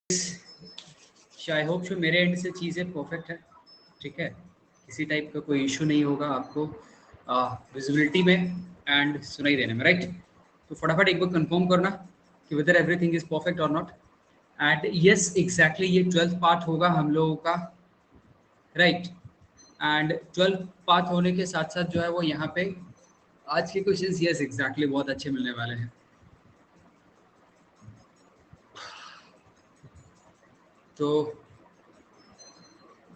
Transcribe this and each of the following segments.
I hope show मेरे and से चीज़ें परफेक्ट है, ठीक है, किसी टाइप का कोई इशू नहीं होगा आपको विजिबिलिटी में एंड सुनाई देने में, राइट। तो फटाफट एक बार कंफर्म करना कि वेदर एवरीथिंग इज परफेक्ट और नॉट। एंड यस एग्जैक्टली ये 12th पार्ट होगा हम लोगों का, राइट। एंड 12th पार्ट होने के साथ साथ जो है वो यहाँ पे आज के क्वेश्चंस यस एग्जैक्टली बहुत अच्छे मिलने वाले हैं। तो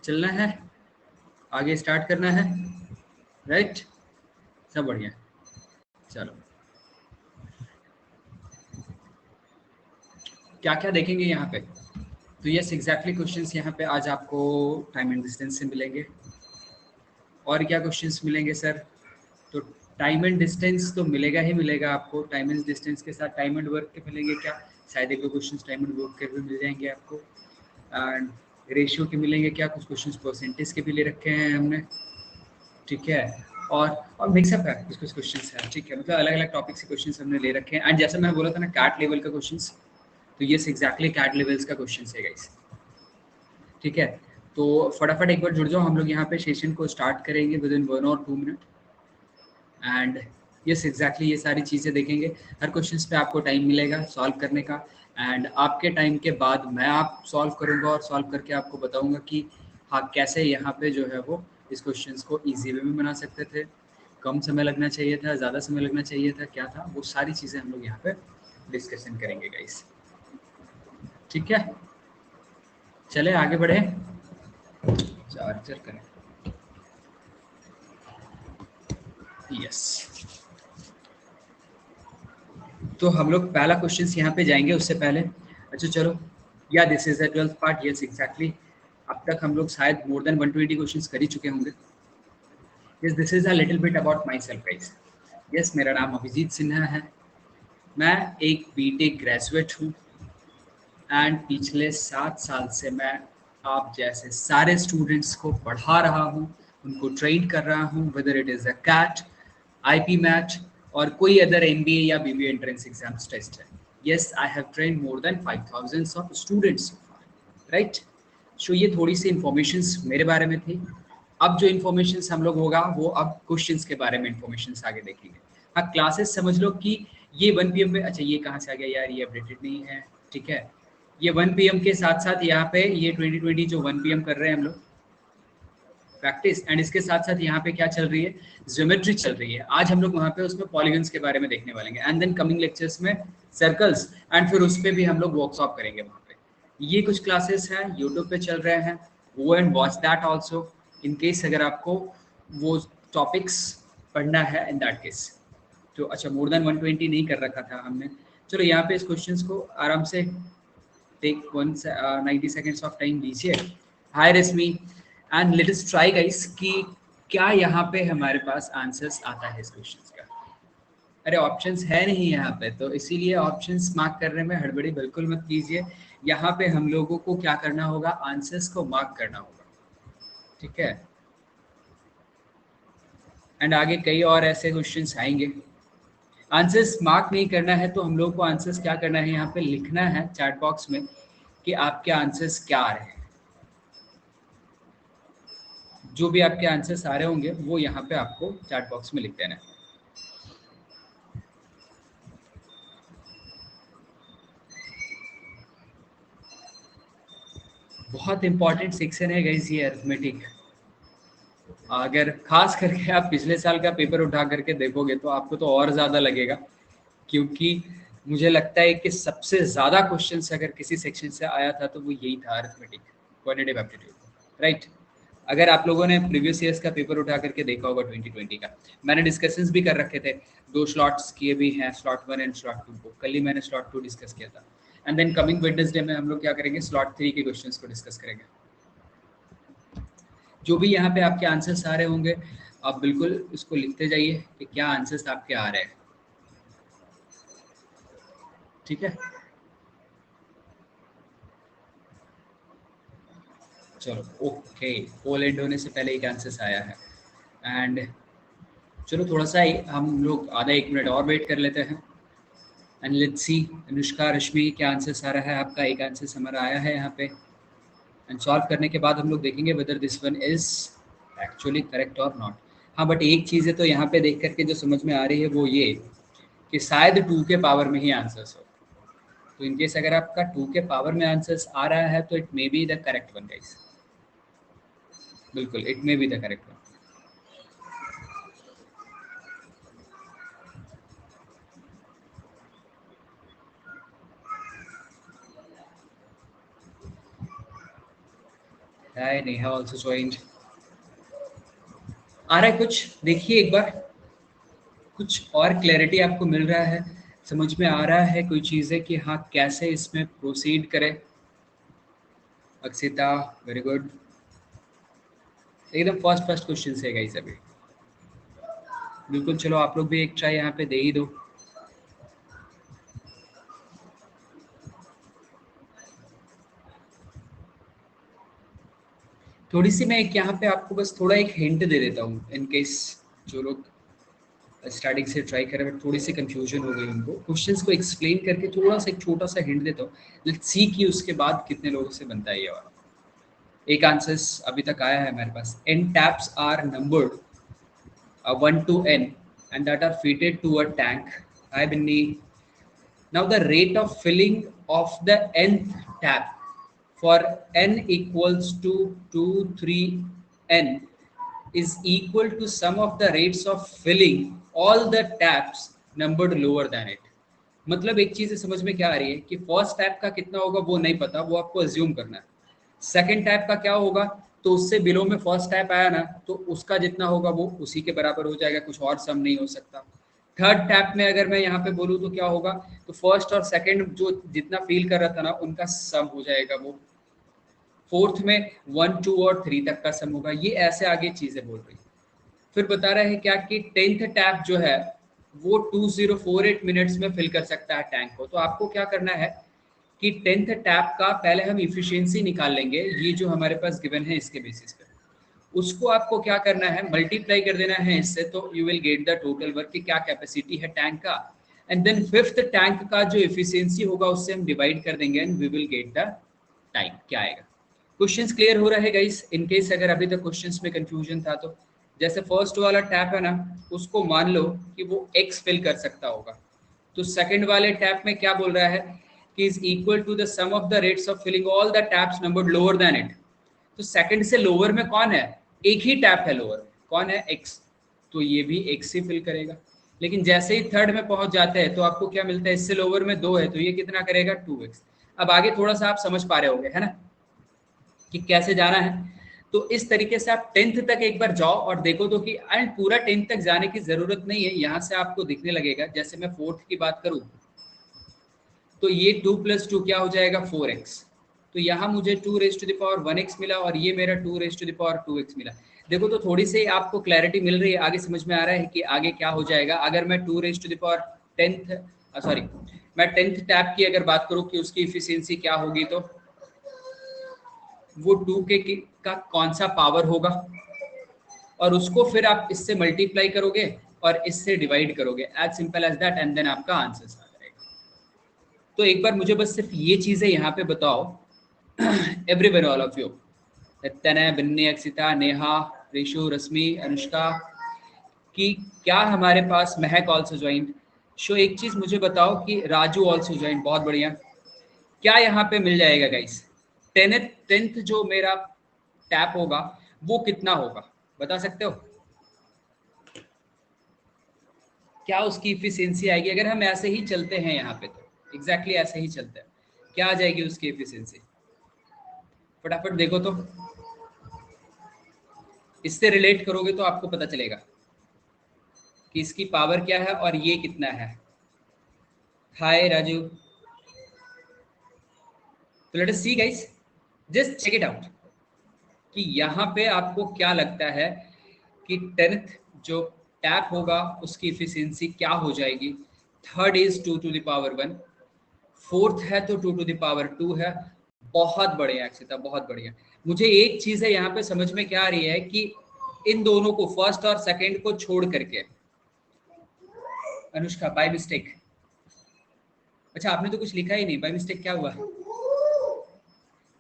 चलना है, आगे स्टार्ट करना है, राइट। सब बढ़िया, चलो क्या क्या देखेंगे यहाँ पे। तो यस एग्जैक्टली क्वेश्चंस यहाँ पे आज आपको टाइम एंड डिस्टेंस से मिलेंगे। और क्या क्वेश्चंस मिलेंगे सर? तो टाइम एंड डिस्टेंस तो मिलेगा ही मिलेगा आपको। टाइम एंड डिस्टेंस के साथ टाइम एंड वर्क के मिलेंगे क्या? शायद एक दो क्वेश्चंस टाइम एंड वर्क के भी मिल जाएंगे आपको। एंड रेशियो के मिलेंगे क्या? कुछ क्वेश्चंस परसेंटेज के भी ले रखे हैं हमने, ठीक है। और मिक्सअप है, कुछ कुछ क्वेश्चंस है, ठीक है। मतलब अलग अलग टॉपिक से क्वेश्चंस हमने ले रखे हैं। एंड जैसे मैंने बोला था ना कैट लेवल का क्वेश्चंस, तो यस एग्जैक्टली कैट लेवल्स का क्वेश्चंस है गाइस, ठीक है। तो फटाफट एक बार जुड़ जाओ, हम लोग यहाँ पे सेशन को स्टार्ट करेंगे विद इन 1 और 2 मिनट। एंड यस एग्जैक्टली ये सारी चीज़ें देखेंगे। हर क्वेश्चंस पे आपको टाइम मिलेगा सॉल्व करने का। एंड आपके टाइम के बाद मैं आप सॉल्व करूँगा और सॉल्व करके आपको बताऊँगा कि हाँ कैसे यहाँ पे जो है वो इस क्वेश्चंस को ईजी वे में बना सकते थे, कम समय लगना चाहिए था, ज़्यादा समय लगना चाहिए था, क्या था, वो सारी चीज़ें हम लोग यहाँ पे डिस्कशन करेंगे गाइस, ठीक है। चले आगे बढ़े, चार्जर करें, यस। तो हम लोग पहला क्वेश्चन यहाँ पे जाएंगे उससे पहले, अच्छा चलो, या this is the 12th part, yes exactly. अब तक हम लोग शायद मोर देन 120 क्वेश्चंस कर ही चुके होंगे। Yes this is a little bit about my self guys. Yes मेरा नाम अभिजीत सिन्हा है, मैं एक बीटेक ग्रेजुएट हूँ। एंड पिछले 7 साल से मैं आप जैसे सारे स्टूडेंट्स को पढ़ा रहा हूँ, उनको ट्रेन कर रहा हूँ, whether it is a CAT, IPMAT और कोई अदर एमबीए या बीबीए एंट्रेंस एग्जाम्स टेस्ट है। Yes I have train more than 5000 of students, right. So ये थोड़ी सी इंफॉर्मेशंस मेरे बारे में थी। अब जो इन्फॉर्मेशंस हम लोग होगा वो अब क्वेश्चंस के बारे में इन्फॉर्मेशंस आगे देखेंगे। हाँ क्लासेस समझ लो कि ये 1 PM पे, अच्छा ये कहाँ से आ गया यार, ये अपडेटेड नहीं है, ठीक है। ये 1 PM के साथ साथ यहाँ पे ये 2020 जो 1 PM कर रहे हैं हम लोग प्रैक्टिस, एंड इसके साथ साथ यहाँ पे क्या चल रही है, ज्योमेट्री चल रही है। आज हम लोग वहाँ पे उसमें पॉलीगन्स के बारे में देखने वाले हैं। एंड देन कमिंग लेक्चर्स में सर्कल्स, एंड फिर उस पर भी हम लोग वर्कशॉप करेंगे वहाँ पे। ये कुछ क्लासेस हैं यूट्यूब पे चल रहे हैं, go and watch that also in case अगर आपको वो टॉपिक्स पढ़ना है इन दैट केस। तो अच्छा मोर देन 120 नहीं कर रखा था हमने। चलो यहाँ पे इस क्वेश्चंस को आराम से टेक 90 सेकेंड्स ऑफ टाइम दीजिए। Hi Rashmi, and let us try guys कि क्या यहाँ पे हमारे पास आंसर्स आता है इस क्वेश्चंस का। अरे ऑप्शंस है नहीं यहाँ पे, तो इसीलिए ऑप्शंस मार्क करने में हड़बड़ी बिल्कुल मत कीजिए। यहाँ पे हम लोगों को क्या करना होगा, आंसर्स को मार्क करना होगा, ठीक है। एंड आगे कई और ऐसे क्वेश्चंस आएंगे। आंसर्स मार्क नहीं करना है तो हम लोग को आंसर्स क्या करना है, यहाँ पे लिखना है चैट बॉक्स में कि आपके आंसर्स क्या आ रहे हैं। जो भी आपके आंसर्स आ रहे होंगे वो यहाँ पे आपको चैट बॉक्स में लिख देना है। बहुत इंपॉर्टेंट सेक्शन है गाइस ये अरिथमेटिक। अगर खास करके आप पिछले साल का पेपर उठा करके देखोगे तो आपको तो और ज़्यादा लगेगा, क्योंकि मुझे लगता है कि सबसे ज़्यादा क्वेश्चन अगर किसी सेक्शन से आया था तो वो यही था, अरिथमेटिक, क्वांटिटेटिव एप्टीट्यूड, राइट। अगर आप लोगों ने प्रीवियस ईयर्स का पेपर उठा करके देखा होगा 2020 का, मैंने डिस्कशंस भी कर रखे थे, 2 स्लॉट्स किए भी हैं, स्लॉट 1 एंड स्लॉट 2 को। कल ही मैंने स्लॉट 2 डिस्कस किया था। एंड देन कमिंग वेडनेसडे में हम लोग क्या करेंगे, स्लॉट 3 के क्वेश्चंस को डिस्कस करेंगे। जो भी यहाँ पे आपके आंसर्स आ रहे होंगे आप बिल्कुल इसको लिखते जाइए कि क्या आंसर्स आपके आ रहे हैं, ठीक है। चलो ओके, पोलैंड होने से पहले एक आंसर्स आया है। एंड चलो थोड़ा सा हम लोग आधा 1 मिनट और वेट कर लेते हैं। एंड लेट्स सी अनुष्का रश्मि क्या आंसर आ रहा है आपका। एक आंसर हमारा आया है यहाँ पे एंड सॉल्व करने के बाद हम लोग देखेंगे weather this one is actually correct और नॉट। हाँ बट एक चीज़ है तो यहाँ पे देख करके जो समझ में आ रही है वो ये कि शायद 2 के पावर में ही आंसर्स हो। तो इनकेस अगर आपका 2 के पावर में आंसर्स आ रहा है तो it may be the correct one guys. बिल्कुल it may be the correct one. Hi Neha also joined. आ रहा है कुछ देखिए एक बार, कुछ और क्लैरिटी आपको मिल रहा है, समझ में आ रहा है कोई चीज़ें कि हाँ कैसे इसमें प्रोसीड करें। अक्षिता वेरी गुड, एकदम फर्स्ट फर्स्ट क्वेश्चन से गाइस अभी। बिल्कुल चलो आप लोग भी एक ट्राई यहाँ पे दे ही दो। थोड़ी सी मैं एक यहाँ पे आपको बस थोड़ा एक हिंट दे देता हूँ इन केस जो लोग स्टार्टिंग से ट्राई करें बट थोड़ी सी कंफ्यूजन हो गई उनको, क्वेश्चंस को एक्सप्लेन करके थोड़ा सा एक छोटा सा हिंट देता हूँ। लेट्स सी कि उसके बाद कितने लोगों से बनता है ये वाला। एक आंसर्स अभी तक आया है मेरे पास। n taps are numbered 1 to n and that are fitted to a tank. Hi Binny. Now the rate of filling of the nth tap for n equals to 2 3 n is equal to sum of the rates of filling all the taps numbered lower than it. मतलब एक चीज समझ में क्या आ रही है कि first tap का कितना होगा वो नहीं पता, वो आपको अज्यूम करना है। सेकंड टैप का क्या होगा तो उससे बिलो में फर्स्ट टैप आया ना तो उसका जितना होगा वो उसी के बराबर हो जाएगा, कुछ और सम नहीं हो सकता। थर्ड टैप में अगर मैं यहाँ पे बोलूँ तो क्या होगा, तो फर्स्ट और सेकंड जो जितना फील कर रहा था ना उनका सम हो जाएगा वो। फोर्थ में 1 2 और 3 तक का सम होगा। ये ऐसे आगे चीजें बोल रही। फिर बता रहे हैं क्या कि 10th टैप जो है वो 2048 मिनट्स में फिल कर सकता है टैंक को। तो आपको क्या करना है कि 10th टैप का पहले हम इफिशिएंसी निकाल लेंगे, ये जो हमारे पास गिवन है इसके बेसिस पे। उसको आपको क्या करना है, मल्टीप्लाई कर देना है इससे, तो you will get the total work की क्या कैपेसिटी है टैंक का। एंड देन फिफ्थ टैंक का जो इफिशिएंसी होगा उससे हम डिवाइड कर देंगे and we will get the time क्या आएगा। क्वेश्चंस क्लियर हो रहा है गाइस? इन केस अगर अभी तक क्वेश्चंस में कंफ्यूजन था तो जैसे फर्स्ट वाला टैप है ना उसको मान लो कि वो x फिल कर सकता होगा, तो सेकंड वाले टैप में क्या बोल रहा है कि is equal to the sum of the rates of filling all the taps numbered lower than it. तो सेकंड से लोअर में कौन है, एक ही टैप है लोअर, कौन है x, तो ये भी x ही फिल करेगा। लेकिन जैसे ही थर्ड में पहुंच जाते हैं तो आपको क्या मिलता है, इससे लोअर में 2 है तो ये कितना करेगा 2x। अब आगे थोड़ा सा आप समझ पा रहे होंगे है ना कि कैसे जाना है। तो इस तरीके से आप 10th तक एक बार जाओ और देखो तो कि एंड पूरा 10th तक जाने की जरूरत नहीं है, यहाँ से आपको दिखने लगेगा। जैसे मैं फोर्थ की बात करूं तो ये 2 + 2 क्या हो जाएगा 4x। तो यहाँ मुझे 2 raised to the power 1x मिला और ये मेरा 2 raised to the power 2x मिला। देखो तो थोड़ी सी आपको क्लैरिटी मिल रही है, आगे समझ में आ रहा है कि आगे क्या हो जाएगा। अगर मैं 2 raised to the power 10th sorry मैं 10th टैप की अगर बात करूं कि उसकी इफिशियंसी क्या होगी तो वो 2 के का कौन सा पावर होगा और उसको फिर आप इससे मल्टीप्लाई करोगे और इससे डिवाइड करोगे, as simple as that, and then आपका आंसर आ जाएगा। तो एक बार मुझे बस सिर्फ ये चीजें यहाँ पे बताओ एवरीवन ऑल ऑफ यू, तनय बिन्नी अक्षिता नेहा रिशु रश्मि अनुष्का कि क्या हमारे पास महक ऑल्सो ज्वाइंट। शो एक चीज मुझे बताओ कि राजू ऑल्सो ज्वाइंट, बहुत बढ़िया। क्या यहाँ पे मिल जाएगा गाइस, 10th जो मेरा टैप होगा वो कितना होगा बता सकते हो, क्या उसकी इफिशियंसी आएगी अगर हम ऐसे ही चलते हैं यहाँ पे, तो एग्जैक्टली ऐसे ही चलते हैं क्या आ जाएगी उसकी इफिशियंसी, फटाफट देखो तो, इससे रिलेट करोगे तो आपको पता चलेगा कि इसकी पावर क्या है और ये कितना है। हाय राजू, तो let us see guys, just check it out कि यहाँ पे आपको क्या लगता है कि 10th जो टैप होगा उसकी इफिशियंसी क्या हो जाएगी। Third is 2 to the power 1, fourth है तो 2 to the power 2 है। बहुत बढ़िया अक्षिता, बहुत बढ़िया। मुझे एक चीज है यहाँ पे समझ में क्या आ रही है कि इन दोनों को फर्स्ट और सेकंड को छोड़ करके अनुष्का बाय मिस्टेक अच्छा आपने तो कुछ लिखा ही नहीं, बाय मिस्टेक क्या हुआ?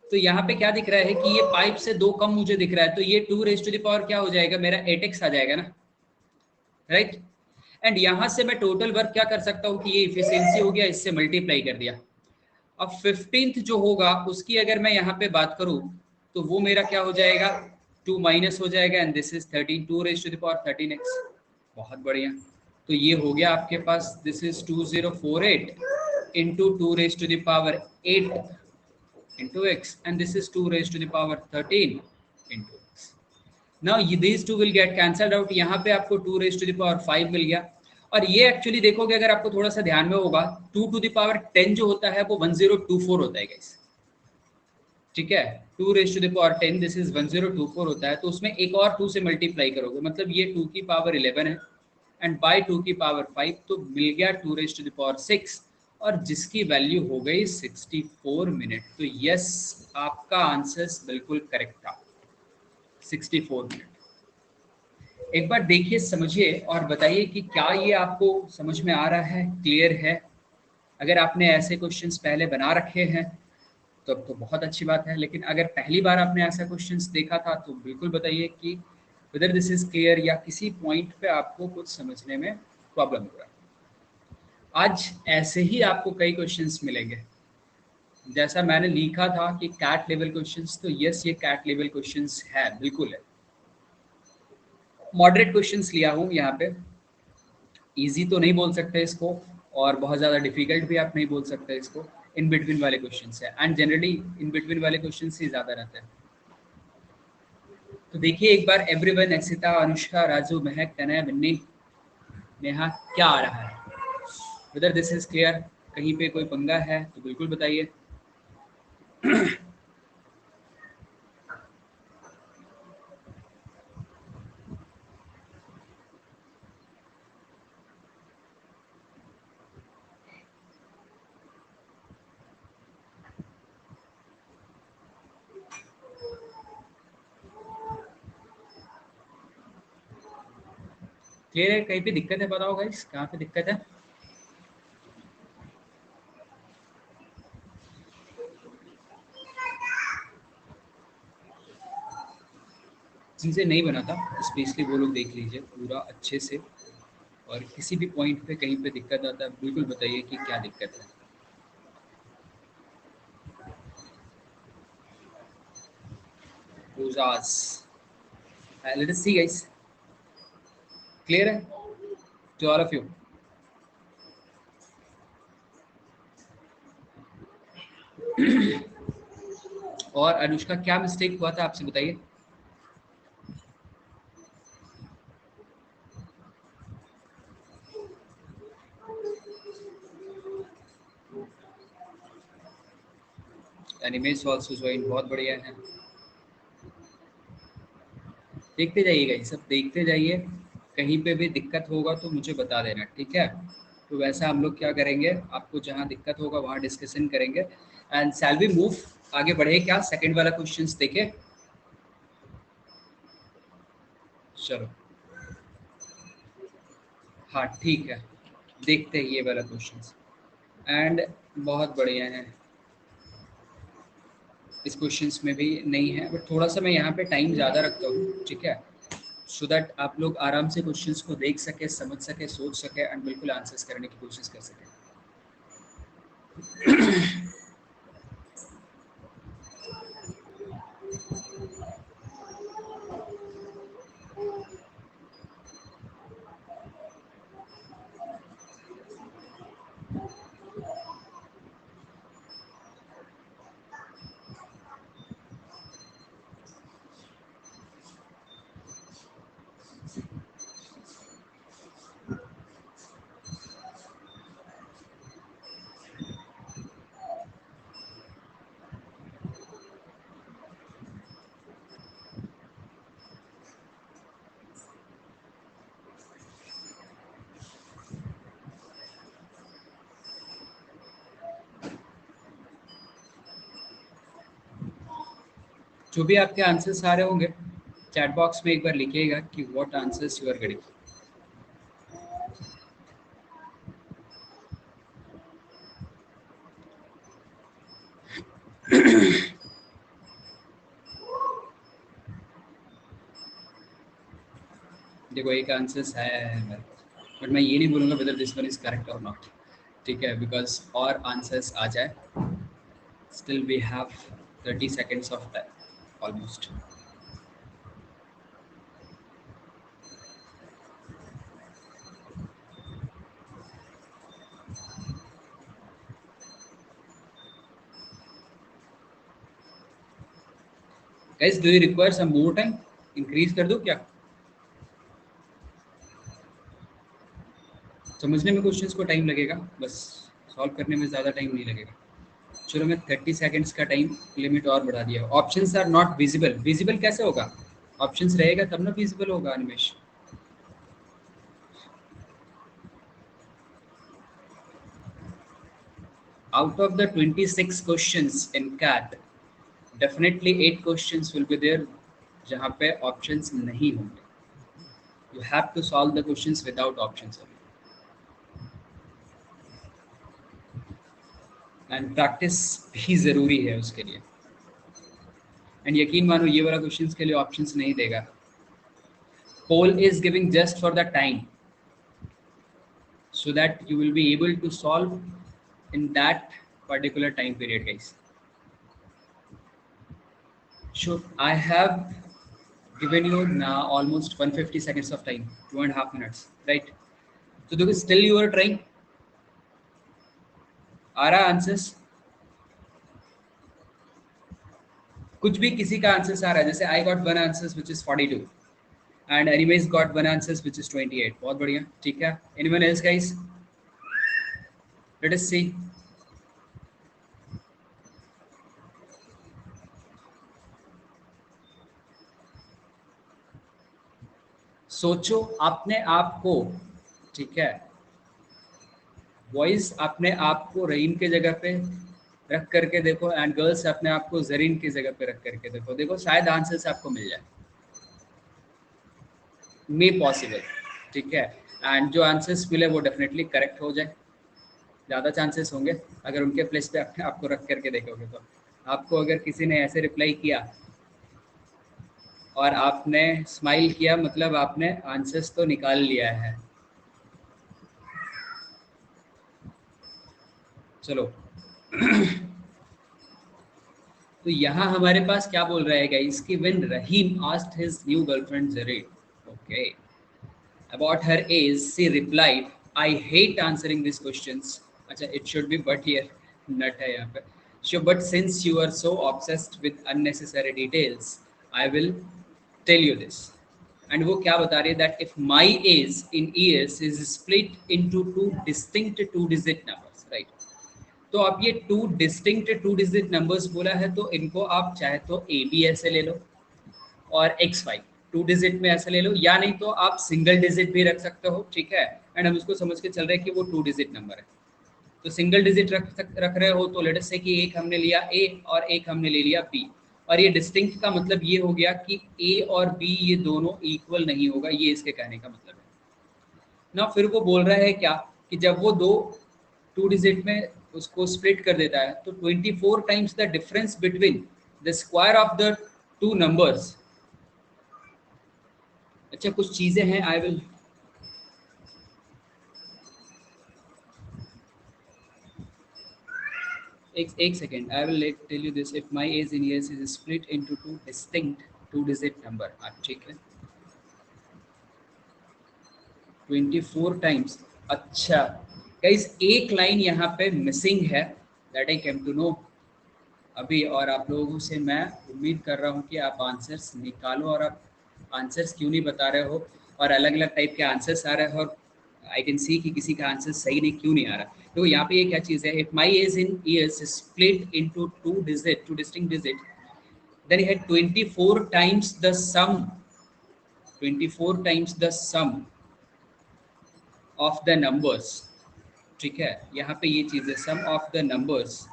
तो यहाँ पे क्या दिख रहा है कि ये पाइप से 2 कम मुझे दिख रहा है, तो ये 2 रेज़ टू द पावर क्या हो जाएगा, मेरा 8x आ जाएगा ना, राइट। एंड यहाँ से मैं टोटल वर्क क्या कर सकता हूँ कि ये इफिशियंसी हो गया, इससे मल्टीप्लाई कर दिया। अब 15th जो होगा उसकी अगर मैं यहाँ पे बात करूँ तो वो मेरा क्या हो जाएगा, 2 माइनस हो जाएगा and this is 13, 2 raise to the power 13x। बहुत बढ़िया। तो ये हो गया आपके पास, this is 2048 into 2 raise to the power 8 into x and this is 2 raised to the power 13 into x. Now these two will get cancelled out. यहाँ पे आपको 2 raised to the power 5 मिल गया। और ये एक्चुअली देखोगे अगर आपको थोड़ा सा ध्यान में होगा, 2 to the power 10 जो होता है वो 1024 होता है गाइस, ठीक है। 2 raised to the power 10 this is 1024 होता है, तो उसमें एक और 2 से मल्टीप्लाई करोगे, मतलब ये 2 की पावर 11 है एंड बाय 2 की पावर 5, तो मिल गया 2 raised to the power 6 और जिसकी वैल्यू हो गई 64 मिनट। तो यस, आपका आंसर बिल्कुल करेक्ट था, 64 मिनट। एक बार देखिए, समझिए और बताइए कि क्या ये आपको समझ में आ रहा है, क्लियर है। अगर आपने ऐसे क्वेश्चंस पहले बना रखे हैं तो अब तो बहुत अच्छी बात है, लेकिन अगर पहली बार आपने ऐसा क्वेश्चंस देखा था तो बिल्कुल बताइए कि वेदर दिस इज क्लियर या किसी पॉइंट पे आपको कुछ समझने में प्रॉब्लम हो रहा है। आज ऐसे ही आपको कई क्वेश्चंस मिलेंगे, जैसा मैंने लिखा था कि कैट लेवल क्वेश्चंस, तो यस ये कैट लेवल क्वेश्चंस है, बिल्कुल है। मॉडरेट क्वेश्चंस लिया हूँ यहाँ पे, इजी तो नहीं बोल सकते इसको और बहुत ज़्यादा डिफिकल्ट भी आप नहीं बोल सकते इसको, इन बिटवीन वाले क्वेश्चंस है एंड जनरली इन बिटवीन वाले क्वेश्चंस ही ज़्यादा रहते हैं। तो देखिए एक बार एवरीवन, अक्षिता, अनुष्का, राजू, महक, तनय, बिन्नी, नेहा, क्या आ रहा है, वेदर दिस इज क्लियर, कहीं पे कोई पंगा है तो बिल्कुल बताइए। क्लियर है, कहीं पे दिक्कत है बताओ गाइस, कहाँ पे दिक्कत है? जिनसे नहीं बना था स्पेशली वो लोग देख लीजिए पूरा अच्छे से, और किसी भी पॉइंट पे कहीं पे दिक्कत आता है बिल्कुल बताइए कि क्या दिक्कत है। Rojas, late us see guys, clear है टू ऑल ऑफ यू? और अनुष्का क्या मिस्टेक हुआ था आपसे बताइए। एनिमेस आल्सो ज्वाइन, बहुत बढ़िया है। देखते जाइएगा, ये सब देखते जाइए, कहीं पे भी दिक्कत होगा तो मुझे बता देना, ठीक है। तो वैसा हम लोग क्या करेंगे, आपको जहाँ दिक्कत होगा वहाँ डिस्कशन करेंगे। एंड शैल वी मूव, आगे बढ़े क्या, सेकंड वाला क्वेश्चंस देखे? चलो हाँ ठीक है, देखते हैं ये वाला क्वेश्चंस। एंड बहुत बढ़िया है, इस क्वेश्चंस में भी नहीं है, बट थोड़ा सा मैं यहाँ पे टाइम ज़्यादा रखता हूँ, ठीक है, सो दैट आप लोग आराम से क्वेश्चंस को देख सके, समझ सके, सोच सके एंड बिल्कुल आंसर्स करने की कोशिश कर सके। जो भी आपके आंसर्स आ रहे होंगे चैट बॉक्स में एक बार लिखिएगा कि what answers you are getting. देखो एक आंसर्स है मेरे पास, बट मैं ये नहीं बोलूँगा whether this one is correct और नॉट, ठीक है, बिकॉज और आंसर्स आ जाए, still we have 30 seconds of time almost. Guys do you require some more time, increase कर दूं क्या? समझने में क्वेश्चंस को टाइम लगेगा, बस सॉल्व करने में ज़्यादा टाइम नहीं लगेगा. चलो मैं 30 seconds का टाइम लिमिट और बढ़ा दिया. Options are not visible. Visible कैसे होगा? ऑप्शंस रहेगा तब ना विजिबल होगा Animesh. Out of the 26 questions in CAT, definitely 8 questions will be there जहाँ पे options नहीं होंगे. You have to solve the questions without options only. And practice भी ज़रूरी है उसके लिए. And यकीन मानो ये वाला questions के लिए options नहीं देगा. Poll is giving just for the time, so that you will be able to solve in that particular time period, guys. So I have given you now almost 150 seconds of time, 2.5 minutes, right? So देखो still you are trying. आ रहा answers? कुछ भी किसी का answers आ रहा है, जैसे I got one answers which is 42 and anyways got one answers which is 28. बहुत बढ़िया, ठीक है. Anyone else guys? Let us see. सोचो अपने आप को, ठीक है, बॉयज अपने आप को रहीम के जगह पे रख करके देखो, एंड गर्ल्स अपने आप को जरीन की जगह पे रख करके देखो. देखो शायद आंसर्स आपको मिल जाए, मे पॉसिबल, ठीक है. एंड जो आंसर्स मिले वो डेफिनेटली करेक्ट हो जाए. ज़्यादा चांसेस होंगे अगर उनके प्लेस पे अपने आप को रख करके देखोगे तो. आपको अगर किसी ने ऐसे रिप्लाई किया और आपने स्माइल किया, मतलब आपने आंसर्स तो निकाल लिया है. चलो तो यहाँ हमारे पास क्या बोल रहा है गाइस कि when Rahim asked his new girlfriend Zareen, okay, about her age, she replied, I hate answering these questions. अच्छा, it should be but here, not है यहाँ पे. So, but since you are so obsessed with unnecessary details, I will tell you this. And वो क्या बता रही है, that if my age in years is split into two distinct two-digit numbers, right? तो आप ये to distinct two digit numbers बोला है, तो इनको आप चाहे तो ए बी ऐसे ले लो और एक्स वाई टू डिजिट में ऐसे ले लो, या नहीं तो आप सिंगल डिजिट भी रख सकते हो, ठीक है. एंड हम उसको समझ के चल रहे हैं कि वो टू डिजिट नंबर है, तो सिंगल डिजिट रख रहे हो तो लेट अस से कि एक हमने लिया ए और एक हमने ले लिया बी. और ये डिस्टिंक्ट का मतलब ये हो गया कि ए और बी ये दोनों इक्वल नहीं होगा, ये इसके कहने का मतलब है ना. फिर वो बोल रहा है क्या कि जब वो दो टू डिजिट में उसको स्प्लिट कर देता है तो 24 times the difference between the square of the two numbers. अच्छा कुछ चीजें हैं, आई विल एक second, I will tell you this. If my age in years is split into two distinct two digit number, ठीक है, 24 times. अच्छा guys एक line यहाँ पे मिसिंग है, that I came to know अभी, और आप लोगों से मैं उम्मीद कर रहा हूँ कि आप आंसर्स निकालो. और आप आंसर्स क्यों नहीं बता रहे हो, और अलग अलग टाइप के आंसर्स आ रहे हैं, और आई कैन सी कि किसी का आंसर सही नहीं क्यों नहीं आ रहा. तो यहाँ पे ये क्या चीज़ है, if my age in years split into two digit two distinct digit, then he had 24 times the sum, 24 times the sum of the numbers, ठीक है. यहाँ पे ये चीज़ है, sum of the numbers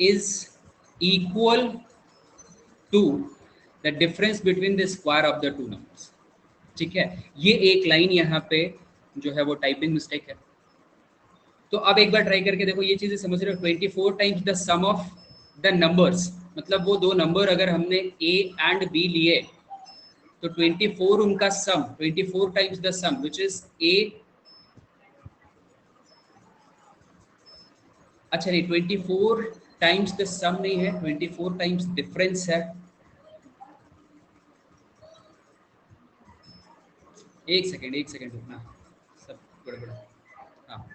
is equal to the difference between the square of the two numbers, ठीक है. ये एक लाइन यहाँ पे जो है वो टाइपिंग मिस्टेक है. तो अब एक बार ट्राई करके देखो, ये चीजें समझ रहे हो. 24 times the sum of the numbers, मतलब वो दो नंबर अगर हमने ए एंड बी लिए तो 24 उनका sum, 24 times the sum which is a, अच्छा नहीं 24 टाइम्स द सम नहीं है, 24 टाइम्स डिफरेंस है। एक सेकेंड रुकना, सब गड़बड़। हाँ,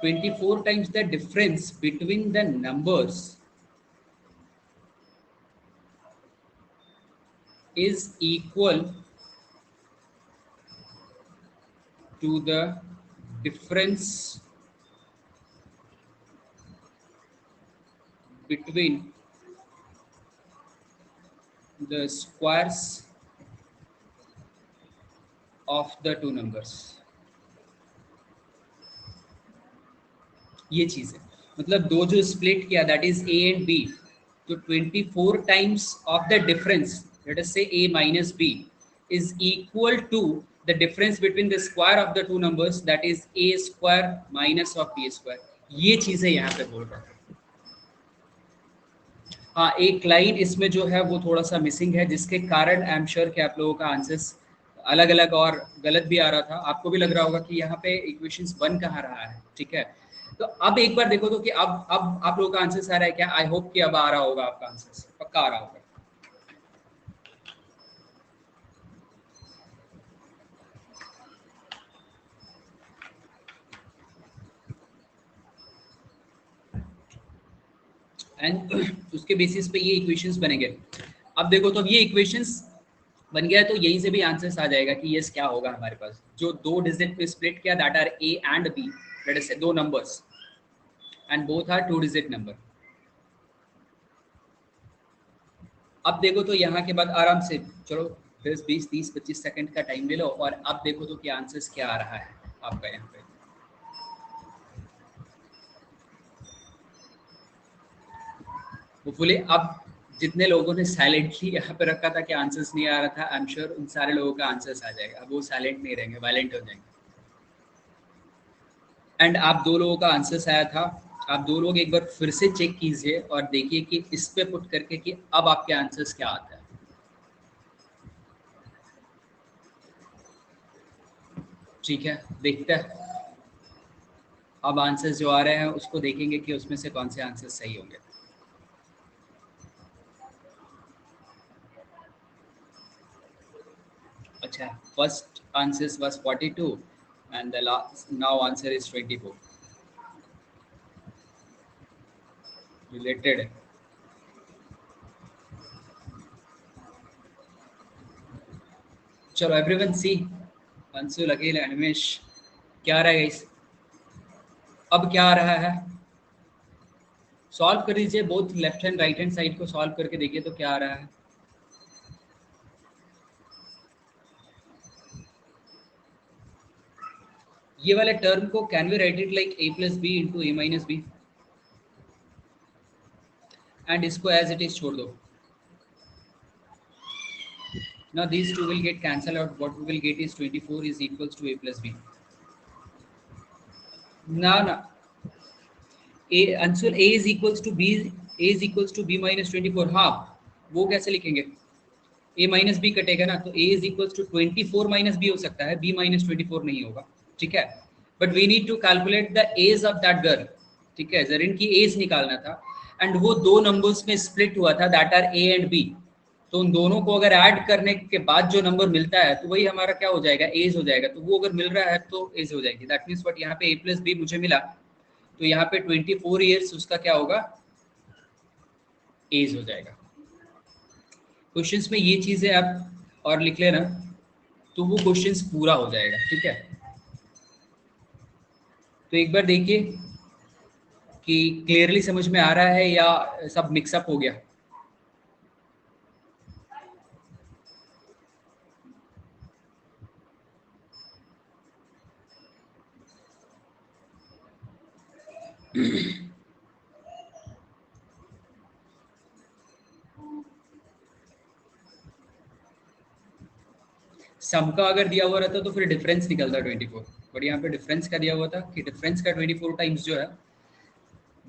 24 times the difference between the numbers is equal to the difference between the squares of the two numbers। ये चीज है, मतलब दो जो स्प्लिट किया that is a and b, तो 24 times of the difference let us say a minus b is equal to the difference between the square of the two numbers that is a square minus of b square। ये चीजें यहाँ पे बोल रहा हूँ। हाँ, एक लाइन इसमें जो है वो थोड़ा सा मिसिंग है, जिसके कारण आई एम श्योर कि आप लोगों का आंसर्स अलग अलग और गलत भी आ रहा था। आपको भी लग रहा होगा कि यहाँ पे इक्वेशंस बन कहाँ रहा है, ठीक है। तो अब एक बार देखो तो कि अब आप लोगों का आंसर्स आ रहा है क्या? आई होप कि अब आ रहा होगा आपका आंसर्स, पक्का आ रहा होगा। एंड उसके बेसिस पे ये इक्वेशंस बनेंगे। अब देखो तो ये इक्वेशंस बन गया है, तो यहीं से भी आंसर्स आ जाएगा कि यस क्या होगा हमारे पास। जो दो डिजिट पे स्प्लिट किया that are a and b, let us say दो numbers and both are two digit number. अब देखो तो यहाँ के बाद आराम से चलो 10 20 30 25 सेकंड का टाइम ले लो और अब देखो तो कि आंसर्स क्या आ रहा है आपका यहाँ पे। होपफुली अब जितने लोगों ने साइलेंटली यहाँ पे रखा था कि आंसर्स नहीं आ रहा था, आई एम श्योर उन सारे लोगों का आंसर्स आ जाएगा। अब वो साइलेंट नहीं रहेंगे, वायलेंट हो जाएंगे। एंड आप दो लोगों का आंसर्स आया था, आप दो लोग एक बार फिर से चेक कीजिए और देखिए कि इस पे पुट करके कि अब आपके आंसर्स क्या आता है। ठीक है, देखते हैं अब आंसर्स जो आ रहे हैं उसको देखेंगे कि उसमें से कौन से आंसर्स सही होंगे। अच्छा, first answers was 42 and the last now answer is 24 related। चलो एवरीवन सी, अंशुल अखिल अनिमेश, क्या आ रहा है गाइस? अब क्या आ रहा है? सॉल्व कर दीजिए, both left hand right hand side को सॉल्व करके देखिए तो क्या आ रहा है। ये वाले टर्म को can we write it like a plus b into a minus b, and इसको एज इट इज छोड़ दो। Now these two will get cancelled out. What we will get is 24 is equals to a plus b। ना a Anshul a is equals to b, a is equals to b minus 24। हाँ, वो कैसे लिखेंगे? a minus B कटेगा ना, तो a is equals to 24 minus b हो सकता है, b माइनस 24 नहीं होगा, ठीक है। But we need to calculate the age of that girl, ठीक है, जरिन की एज निकालना था। एंड वो दो नंबर्स में स्प्लिट हुआ था that are a and b, तो उन दोनों को अगर ऐड करने के बाद जो नंबर मिलता है तो वही हमारा क्या हो जाएगा? एज हो जाएगा। तो वो अगर मिल रहा है तो एज हो जाएगी। दैट मीन्स व्हाट, यहाँ पे a प्लस बी मुझे मिला, तो यहाँ पे 24 ईयर्स उसका क्या होगा? एज हो जाएगा। क्वेश्चंस में ये चीजें आप और लिख लेना, तो वो क्वेश्चंस पूरा हो जाएगा, ठीक है। तो एक बार देखिए कि क्लियरली समझ में आ रहा है या सब मिक्सअप हो गया। सम का अगर दिया हुआ रहता तो फिर डिफरेंस निकलता 24, बट यहाँ पे डिफरेंस का दिया हुआ था कि डिफरेंस का 24 टाइम्स जो है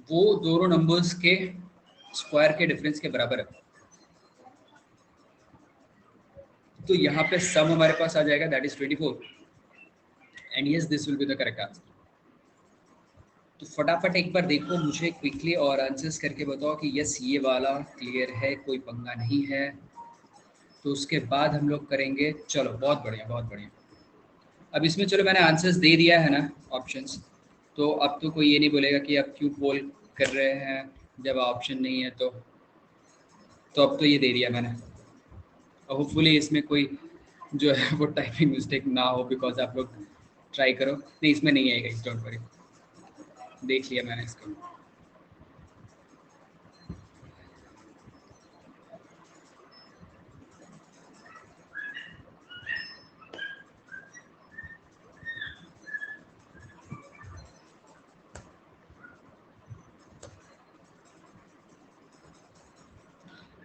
वो दोनों नंबर्स के स्क्वायर के डिफरेंस के बराबर है। तो यहाँ पे सम हमारे पास आ जाएगा, that is 24, and yes this will be the correct answer. तो फटाफट एक बार देखो मुझे क्विकली और आंसर्स करके बताओ कि यस ये वाला क्लियर है, कोई पंगा नहीं है। तो उसके बाद हम लोग करेंगे, चलो बहुत बढ़िया बहुत बढ़िया। अब इसमें चलो मैंने आंसर्स दे दिया है ना, ऑप्शंस, तो अब तो कोई ये नहीं बोलेगा कि आप क्यों पोल कर रहे हैं जब ऑप्शन नहीं है। तो अब तो ये दे दिया मैंने, और होपफुली इसमें कोई जो है वो टाइपिंग मिस्टेक ना हो, बिकॉज आप लोग ट्राई करो। नहीं इसमें नहीं आएगा, डोंट वरी, देख लिया मैंने इसको।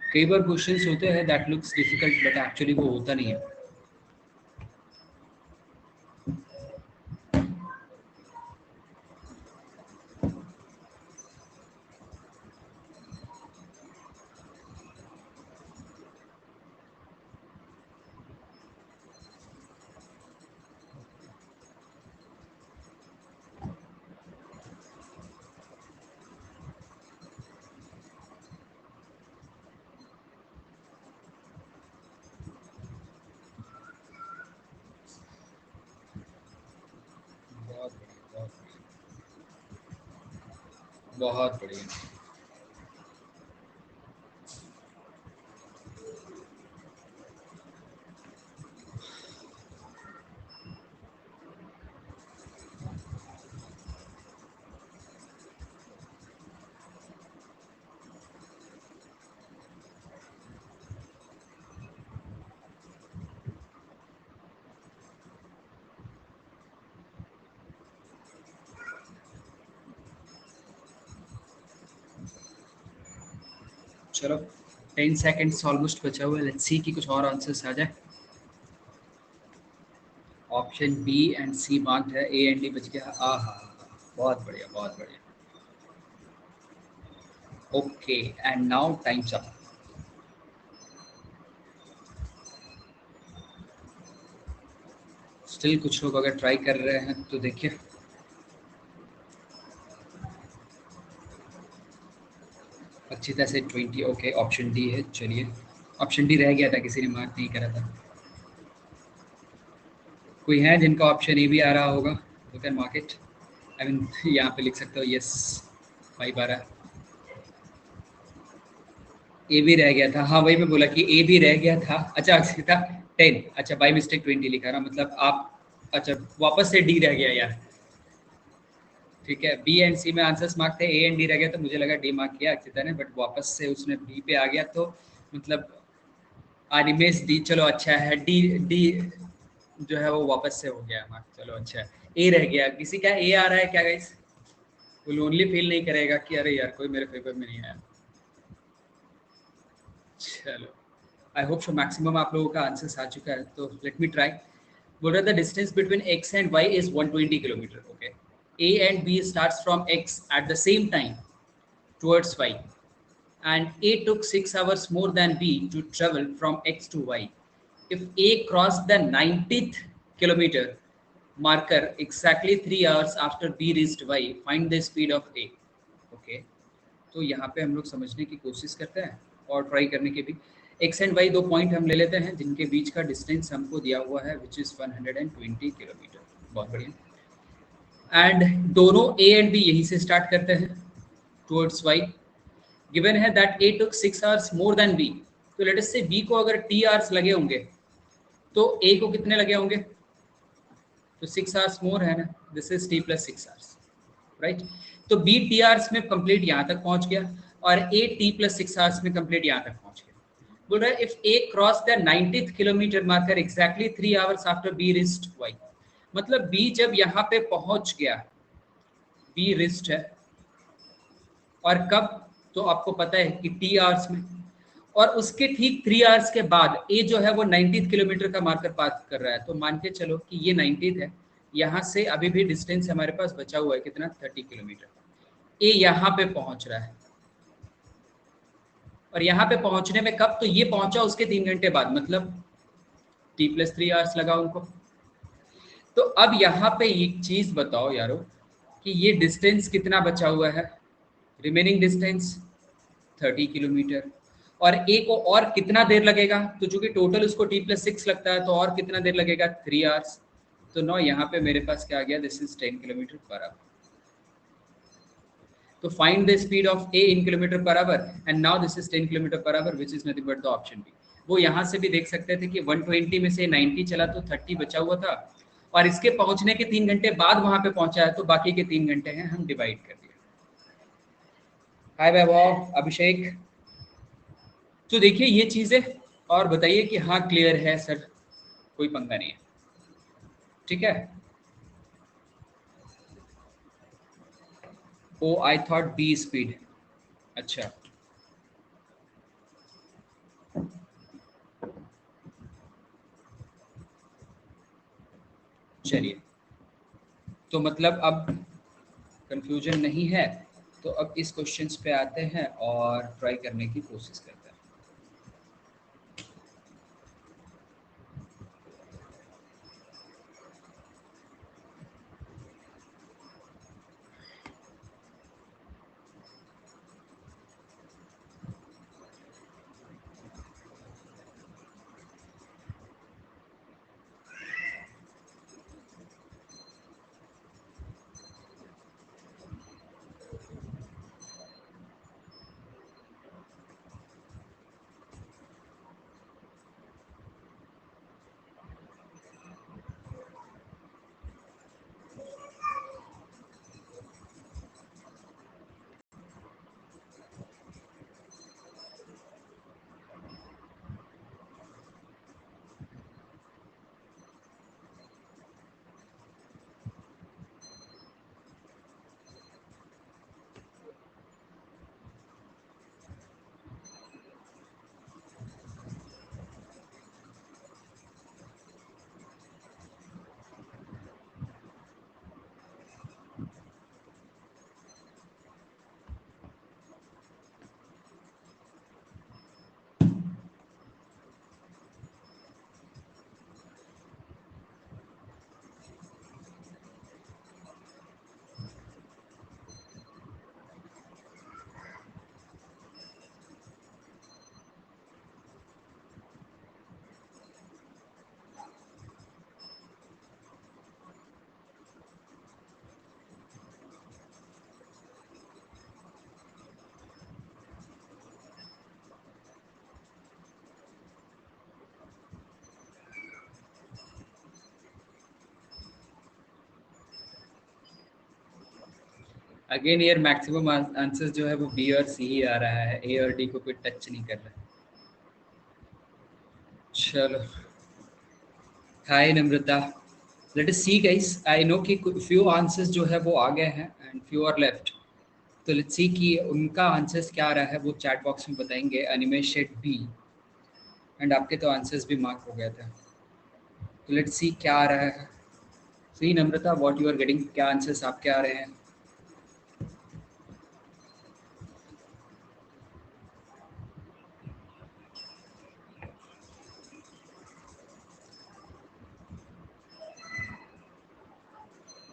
कई बार क्वेश्चंस होते हैं that looks difficult but actually वो होता नहीं है। बहुत बढ़िया बहुत बढ़िया। चलो 10 सेकेंड्स ऑलमोस्ट बचा हुआ है, लेट्स सी कि कुछ और आंसर्स आ जाए। Option b and c marked है, ए एंड डी बच गया। आहा, बहुत बढ़िया बहुत बढ़िया। Okay and now times up. Still कुछ लोग अगर ट्राई कर रहे हैं तो देखिए। अच्छी तरह से 20, ओके ऑप्शन डी है। चलिए ऑप्शन डी रह गया था, किसी ने मार्क नहीं करा था। कोई है जिनका ऑप्शन ए भी आ रहा होगा, you can mark it. I mean यहाँ पे लिख सकते हो यस, भाई 12 ए भी रह गया था। हाँ वही मैं बोला कि ए भी रह गया था। अच्छा था 10, अच्छा बाई मिस्टेक 20 लिखा ना, मतलब आप, अच्छा वापस से डी रह गया यार। ठीक है, बी एंड सी में आंसर्स मार्क थे, ए एंड डी रह गया, तो मुझे लगा डी मार्क किया अक्षिता ने, बट वापस से उसने बी पे आ गया, तो मतलब अनिमेश डी। चलो अच्छा है, डी डी जो है वो वापस से हो गया मार्क। चलो अच्छा है, ए रह गया। किसी का ए आ रहा है क्या गाइस? वो लोनली फील नहीं करेगा कि अरे यार कोई मेरे फेवर में नहीं आया। चलो आई होप सो मैक्सिमम आप लोगों का आंसर आ चुका है, तो लेट मी ट्राई। बोल रहा था distance between x and y is 120 kilometre. Okay, a and b starts from x at the same time towards y, and A took 6 hours more than B to travel from X to Y. If A crossed the 90th kilometer marker exactly 3 hours after B reached Y, find the speed of A. Okay, तो यहाँ पे हम लोग समझने की कोशिश करते हैं और ट्राई करने के भी। एक्स एंड वाई दो पॉइंट हम ले लेते हैं जिनके बीच का डिस्टेंस हमको दिया हुआ है, विच इज़ 120 किलोमीटर। बहुत बढ़िया। एंड दोनों ए एंड बी यहीं से स्टार्ट करते हैं टुवर्ड्स वाई। गिवन है that a took 6 hours more than b, तो लेट अस से बी को अगर टी आवर्स लगे होंगे तो ए को कितने लगे होंगे? तो 6 आवर्स मोर है ना, this is t plus 6 hours, right. तो बी टी आवर्स में कंप्लीट यहाँ तक पहुंच गया और ए टी प्लस 6 आवर्स में कंप्लीट यहाँ तक पहुंच गया। बोल रहा है if a cross the 90th kilometre marker exactly 3 hours after b reached y, मतलब बी जब यहाँ पे पहुंच गया, बी रिस्ट है, और कब, तो आपको पता है कि टी आवर्स में, और उसके ठीक 3 आवर्स के बाद ए जो है वो 90th किलोमीटर का मार्कर पास कर रहा है, तो मान के चलो कि ये 90th है, यहाँ से अभी भी डिस्टेंस हमारे पास बचा हुआ है कितना, 30 किलोमीटर। ए यहाँ पे पहुंच रहा है, और यहाँ पे पहुंचने में कब, तो ये पहुंचा उसके 3 घंटे बाद, मतलब t+3 आवर्स लगा उनको। तो अब यहाँ पे एक चीज बताओ यारो कि ये डिस्टेंस कितना बचा हुआ है, रिमेनिंग डिस्टेंस 30 किलोमीटर, और एक को और कितना देर लगेगा, तो जो कि टोटल उसको t+6 लगता है, तो और कितना देर लगेगा 3 आवर्स। तो नो यहाँ पे मेरे पास क्या आ गया, this is 10 kilometre per hour. तो find the speed of A in kilometre per hour and now this is 10 kilometre per hour which is nothing but the option B. वो यहाँ से भी देख सकते थे कि 120 में से 90 चला तो 30 बचा हुआ था, और इसके पहुंचने के 3 घंटे बाद वहां पे पहुंचा है, तो बाकी के 3 घंटे हैं, हम डिवाइड कर दिया। हाय वैभव, अभिषेक। तो देखिए ये चीजें, और बताइए कि हाँ क्लियर है सर, कोई पंगा नहीं है, ठीक है। ओ आई थॉट बी स्पीड, अच्छा चलिए, तो मतलब अब कंफ्यूजन नहीं है, तो अब इस क्वेश्चंस पे आते हैं और ट्राई करने की कोशिश करते हैं। अगेन यार मैक्सिमम आंसर्स जो है वो बी और सी ही आ रहा है, ए और डी को कोई टच नहीं कर रहा है। चलो, hi Namrata, let us see guys, I know कि फ्यू आंसर्स जो है वो आ गए हैं एंड फ्यू आर लेफ्ट, तो लेट्स सी कि उनका आंसर्स क्या आ रहा है, वो चैट बॉक्स में बताएंगे। अनिमेश शेट बी, एंड आपके तो आंसर्स भी मार्क हो गया था, तो लेट्स सी क्या आ रहा है। सी नम्रता, व्हाट यू आर गेटिंग, क्या आंसर्स आपके आ रहे हैं।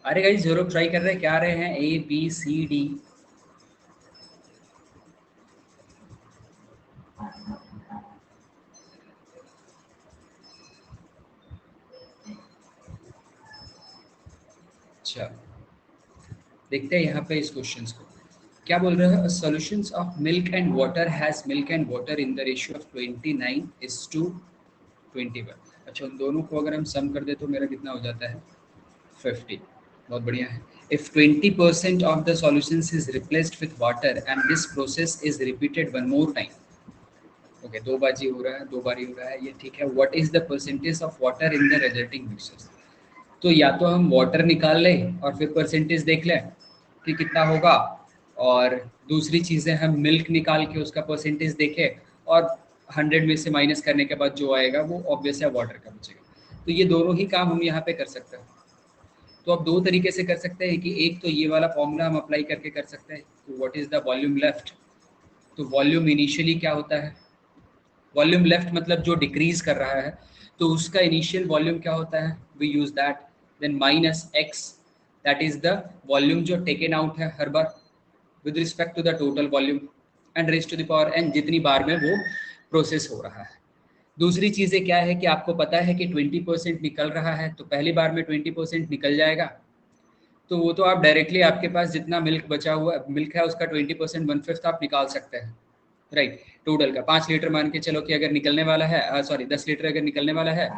अरे गाइस जो लोग ट्राई कर रहे हैं क्या आ रहे हैं, ए बी सी डी। अच्छा, देखते हैं यहाँ पे इस क्वेश्चंस को क्या बोल रहे हैं। Solutions of milk and water has milk and water in the ratio of 29:21। अच्छा, उन दोनों को अगर हम सम कर दे तो मेरा कितना हो जाता है, 50। बहुत बढ़िया है। If 20% of the solutions is replaced with water and this process is repeated one more time, okay, दो बाजी हो रहा है, दो बारी हो रहा है, ये ठीक है। What is the percentage of water in the resulting mixtures. तो या तो हम वाटर निकाल लें और फिर परसेंटेज देख लें कि कितना होगा, और दूसरी चीज़ है हम मिल्क निकाल के उसका परसेंटेज देखें, और 100 में से माइनस करने के बाद जो आएगा वो ऑब्वियस है वाटर का बचेगा। तो ये दोनों ही काम हम यहाँ पे कर सकते हैं। तो अब दो तरीके से कर सकते हैं कि एक तो ये वाला फॉर्मूला हम अप्लाई करके कर सकते हैं। तो what is the volume left, तो वॉल्यूम इनिशियली क्या होता है, वॉल्यूम लेफ्ट मतलब जो डिक्रीज कर रहा है, तो उसका इनिशियल वॉल्यूम क्या होता है, we use that, then minus X, that is the volume जो टेकन आउट है हर बार with respect to the total volume and raise to the power N, जितनी बार में वो प्रोसेस हो रहा है। दूसरी चीज़ें क्या है कि आपको पता है कि 20% निकल रहा है, तो पहली बार में 20% निकल जाएगा, तो वो तो आप डायरेक्टली आपके पास जितना मिल्क बचा हुआ मिल्क है उसका 20% 1/5 आप निकाल सकते हैं, राइट। टोटल का 5 लीटर मान के चलो कि अगर निकलने वाला है, सॉरी 10 लीटर अगर निकलने वाला है,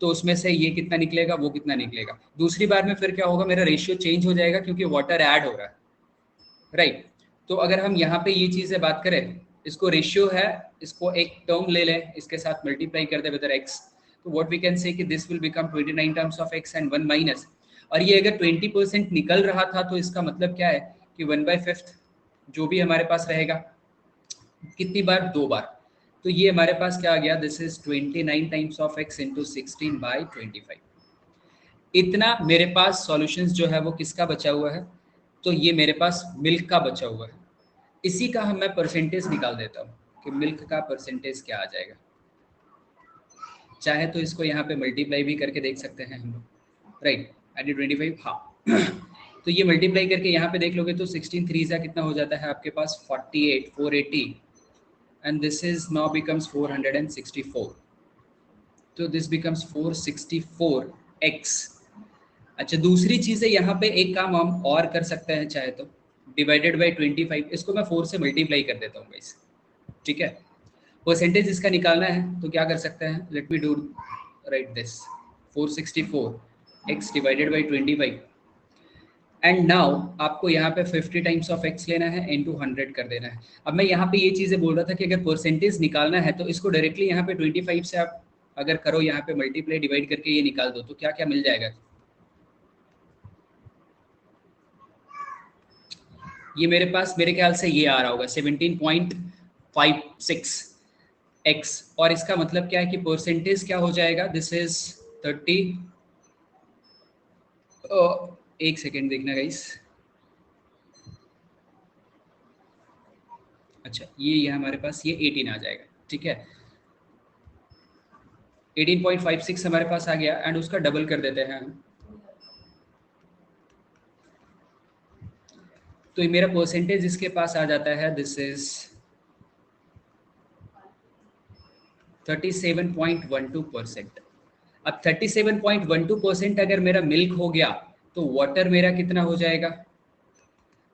तो उसमें से ये कितना निकलेगा, वो कितना निकलेगा। दूसरी बार में फिर क्या होगा, मेरा रेशियो चेंज हो जाएगा क्योंकि वाटर ऐड हो रहा है, राइट। तो अगर हम यहाँ पे ये चीज़ें बात करें, इसको रेशियो है, इसको एक टर्म ले लें, इसके साथ मल्टीप्लाई कर दे विद एक्स, तो व्हाट वी कैन से कि this will become 29 terms of x and 1 minus. और ये अगर 20% निकल रहा था तो इसका मतलब क्या है कि 1/5 जो भी हमारे पास रहेगा, कितनी बार, 2 बार, तो ये हमारे पास क्या आ गया, this is 29 times of x into 16/25। इतना मेरे पास सॉल्यूशंस जो है वो किसका बचा हुआ है, तो ये मेरे पास मिल्क का बचा हुआ है। इसी का हम मैं परसेंटेज निकाल देता हूँ कि मिल्क का परसेंटेज क्या आ जाएगा। चाहे तो इसको यहाँ पे मल्टीप्लाई भी करके देख सकते हैं हम लोग, राइट, एंड 25, हाँ। तो ये मल्टीप्लाई करके यहाँ पे देख लोगे तो 16 3 सा कितना हो जाता है आपके पास, 48 480, and this is now becomes 464, तो दिस बिकम्स 464x। अच्छा, दूसरी चीज़ है यहाँ पे, एक काम हम और कर सकते हैं चाहे तो, डिवाइडेड बाई 25, इसको मैं 4 से मल्टीप्लाई कर देता हूँ गाइस, ठीक है। परसेंटेज इसका निकालना है तो क्या कर सकते हैं, let me do right this, 464 x divided by 25, and now आपको यहाँ पे 50 टाइम्स ऑफ x लेना है, इनटू 100 कर देना है। अब मैं यहाँ पे ये चीज़ें बोल रहा था कि अगर परसेंटेज निकालना है तो इसको डायरेक्टली यहाँ पे 25 से आप अगर करो, यहाँ पे मल्टीप्लाई डिवाइड करके ये निकाल दो, तो क्या क्या मिल जाएगा। ये मेरे पास मेरे ख्याल से ये आ रहा होगा 17.56 x, और इसका मतलब क्या है कि परसेंटेज क्या हो जाएगा, दिस इज 30, एक सेकेंड देखना गाइस, अच्छा ये हमारे पास ये 18 आ जाएगा, ठीक है। 18.56 हमारे पास आ गया, एंड उसका डबल कर देते हैं हम, तो ये मेरा परसेंटेज इसके पास आ जाता है, दिस इज 37.12%। अब 37.12% अगर मेरा मिल्क हो गया तो वाटर मेरा कितना हो जाएगा,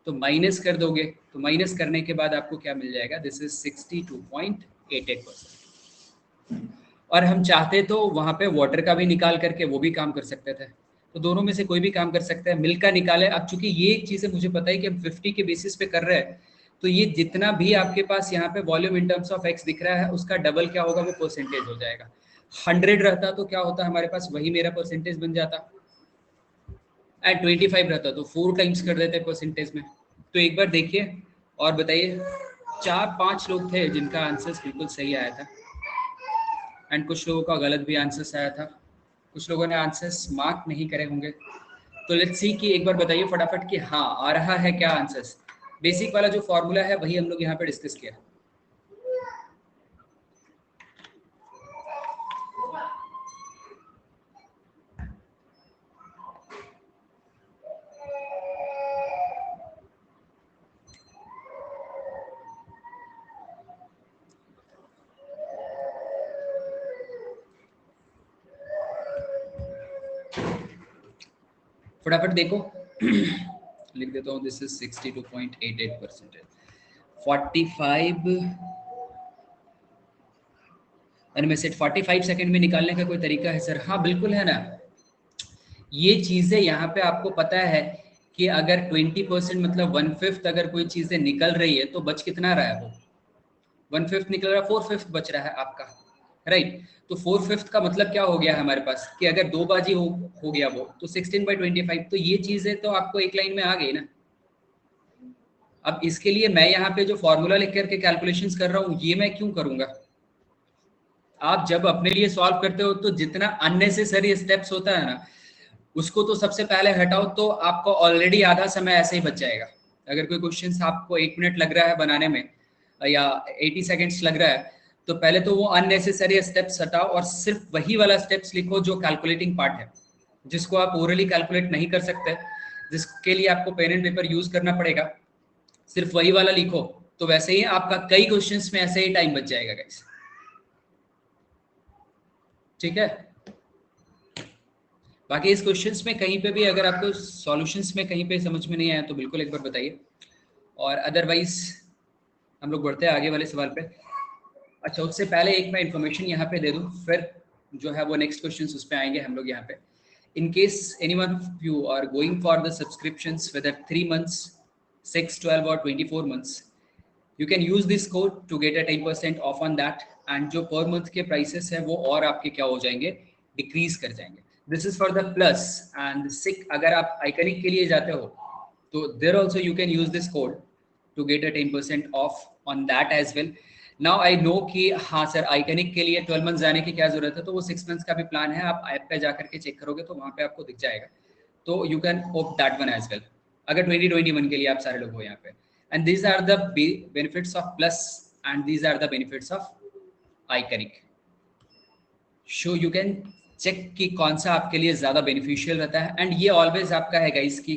तो माइनस कर दोगे, तो माइनस करने के बाद आपको क्या मिल जाएगा, दिस इज 62.88%। और हम चाहते तो वहाँ पे वाटर का भी निकाल करके वो भी काम कर सकते थे, तो दोनों में से कोई भी काम कर सकते हैं। मिल्क का निकाले, अब चूंकि ये चीज़ें मुझे पता है कि हम 50 के बेसिस पे कर रहे हैं, तो ये जितना भी आपके पास यहाँ पे volume in terms of x दिख रहा है उसका डबल क्या होगा, वो परसेंटेज हो जाएगा। 100 रहता तो क्या होता हमारे पास, वही मेरा परसेंटेज बन जाता, एंड 25 रहता तो 4 टाइम्स कर देते परसेंटेज में। तो एक बार देखिए और बताइए, 4-5 लोग थे जिनका आंसर्स बिल्कुल सही आया था, एंड कुछ लोगों का गलत भी आंसर्स आया था, कुछ लोगों ने आंसर्स मार्क नहीं करे होंगे। तो लेट्स सी कि एक बार बताइए फटाफट कि हाँ आ रहा है क्या आंसर्स। बेसिक वाला जो फॉर्मूला है वही हम लोग यहाँ पे डिस्कस किया। फटाफट देखो लिख देता हूँ, दिस इज 62.88%, 45 में से 45 सेकंड में निकालने का कोई तरीका है सर? हाँ बिल्कुल है ना। ये चीजें यहाँ पे आपको पता है कि अगर 20% मतलब 1/5 अगर कोई चीजें निकल रही है तो बच कितना रहा है, वो 1/5 निकल रहा है, 4/5 बच रहा है आपका, राइट। तो 4/5 का मतलब क्या हो गया हमारे पास कि अगर 2 बाजी हो गया वो, तो 16/25। तो ये चीजें तो आपको एक लाइन में आ गई ना। अब इसके लिए मैं यहाँ पे जो फॉर्मूला लिख करके कैलकुलेशंस कर रहा हूँ, ये मैं क्यों करूंगा? आप जब अपने लिए सॉल्व करते हो तो जितना अननेसेसरी स्टेप्स होता है ना, उसको तो सबसे पहले हटाओ, तो आपको ऑलरेडी आधा समय ऐसे ही बच जाएगा। अगर कोई क्वेश्चन आपको 1 मिनट लग रहा है बनाने में या 80 सेकेंड्स लग रहा है, तो पहले तो वो अननेसेसरी स्टेप्स हटाओ और सिर्फ वही वाला स्टेप्स लिखो जो कैलकुलेटिंग पार्ट है, जिसको आप ओरली कैलकुलेट नहीं कर सकते, जिसके लिए आपको पेन एंड पेपर यूज करना पड़ेगा, सिर्फ वही वाला लिखो। तो वैसे ही आपका कई क्वेश्चंस में ऐसे ही टाइम बच जाएगा गाइस, ठीक है। बाकी इस क्वेश्चंस में कहीं पे भी अगर आपको सॉल्यूशंस में कहीं पे समझ में नहीं आया तो बिल्कुल एक बार बताइए, और अदरवाइज हम लोग बढ़ते हैं आगे वाले सवाल पे। अच्छा, उससे पहले एक मैं इन्फॉर्मेशन यहाँ पे दे दूँ, फिर जो है वो नेक्स्ट क्वेश्चंस उस पे आएंगे हम लोग यहाँ पे। In case anyone of you are going for the subscriptions, whether 3 months, 6, 12 or 24 months, you can use this code to get a 10% off on that, and जो per month के prices है वो और आपके क्या हो जाएंगे, decrease कर जाएंगे। This is for the plus and sick, अगर आप Iconic के लिए जाते हो तो there also you can use this code to get a 10% off on that as well. Now I know कि हाँ सर आइकनिक के लिए 12 मंथ जाने की क्या जरूरत है, तो वो 6 मंथ्स का भी प्लान है, आप ऐप पे जाकर के चेक करोगे तो वहाँ पे आपको दिख जाएगा, तो you can opt that one as well अगर 2021 के लिए आप सारे लोग हो यहाँ पे। And these are the benefits of plus and these are the benefits of iconic. So you can check कि कौन सा आपके लिए ज़्यादा बेनिफिशियल रहता है। एंड ये ऑलवेज आपका है गाइस की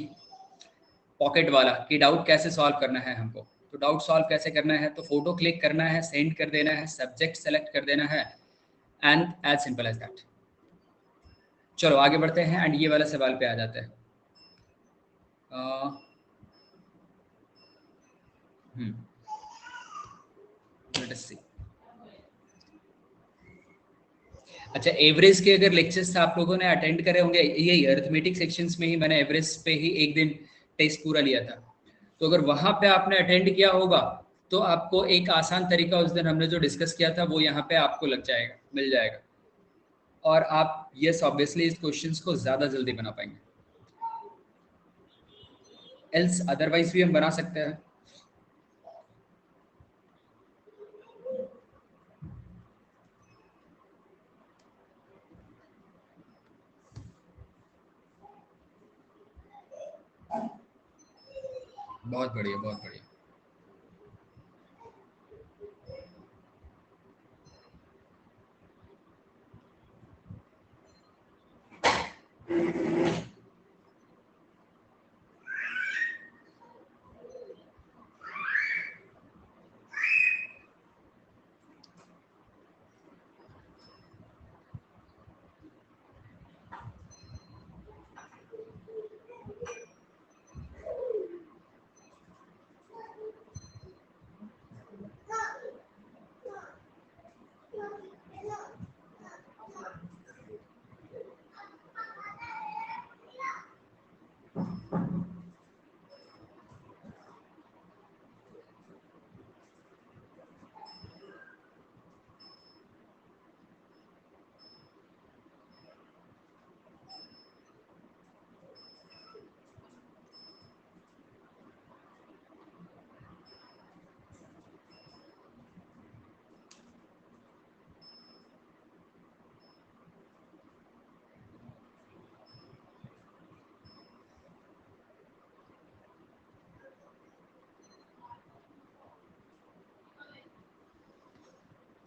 पॉकेट वाला कि डाउट कैसे सॉल्व करना है हमको, तो डाउट सॉल्व कैसे करना है, तो फोटो क्लिक करना है, सेंड कर देना है, सब्जेक्ट सेलेक्ट कर देना है, and as simple as that. चलो आगे बढ़ते हैं एंड ये वाला सवाल पे आ जाते हैं। लेट अस सी। अच्छा, एवरेज के अगर लेक्चर्स आप लोगों ने अटेंड करे होंगे, यही अरिथमेटिक सेक्शंस में ही मैंने एवरेज पे ही एक दिन टेस्ट पूरा लिया था, तो अगर वहां पे आपने अटेंड किया होगा तो आपको एक आसान तरीका उस दिन हमने जो डिस्कस किया था वो यहाँ पे आपको लग जाएगा, मिल जाएगा, और आप यस ऑब्वियसली इस क्वेश्चंस को ज़्यादा जल्दी बना पाएंगे। एल्स अदरवाइज भी हम बना सकते हैं। बहुत बढ़िया, बहुत बढ़िया।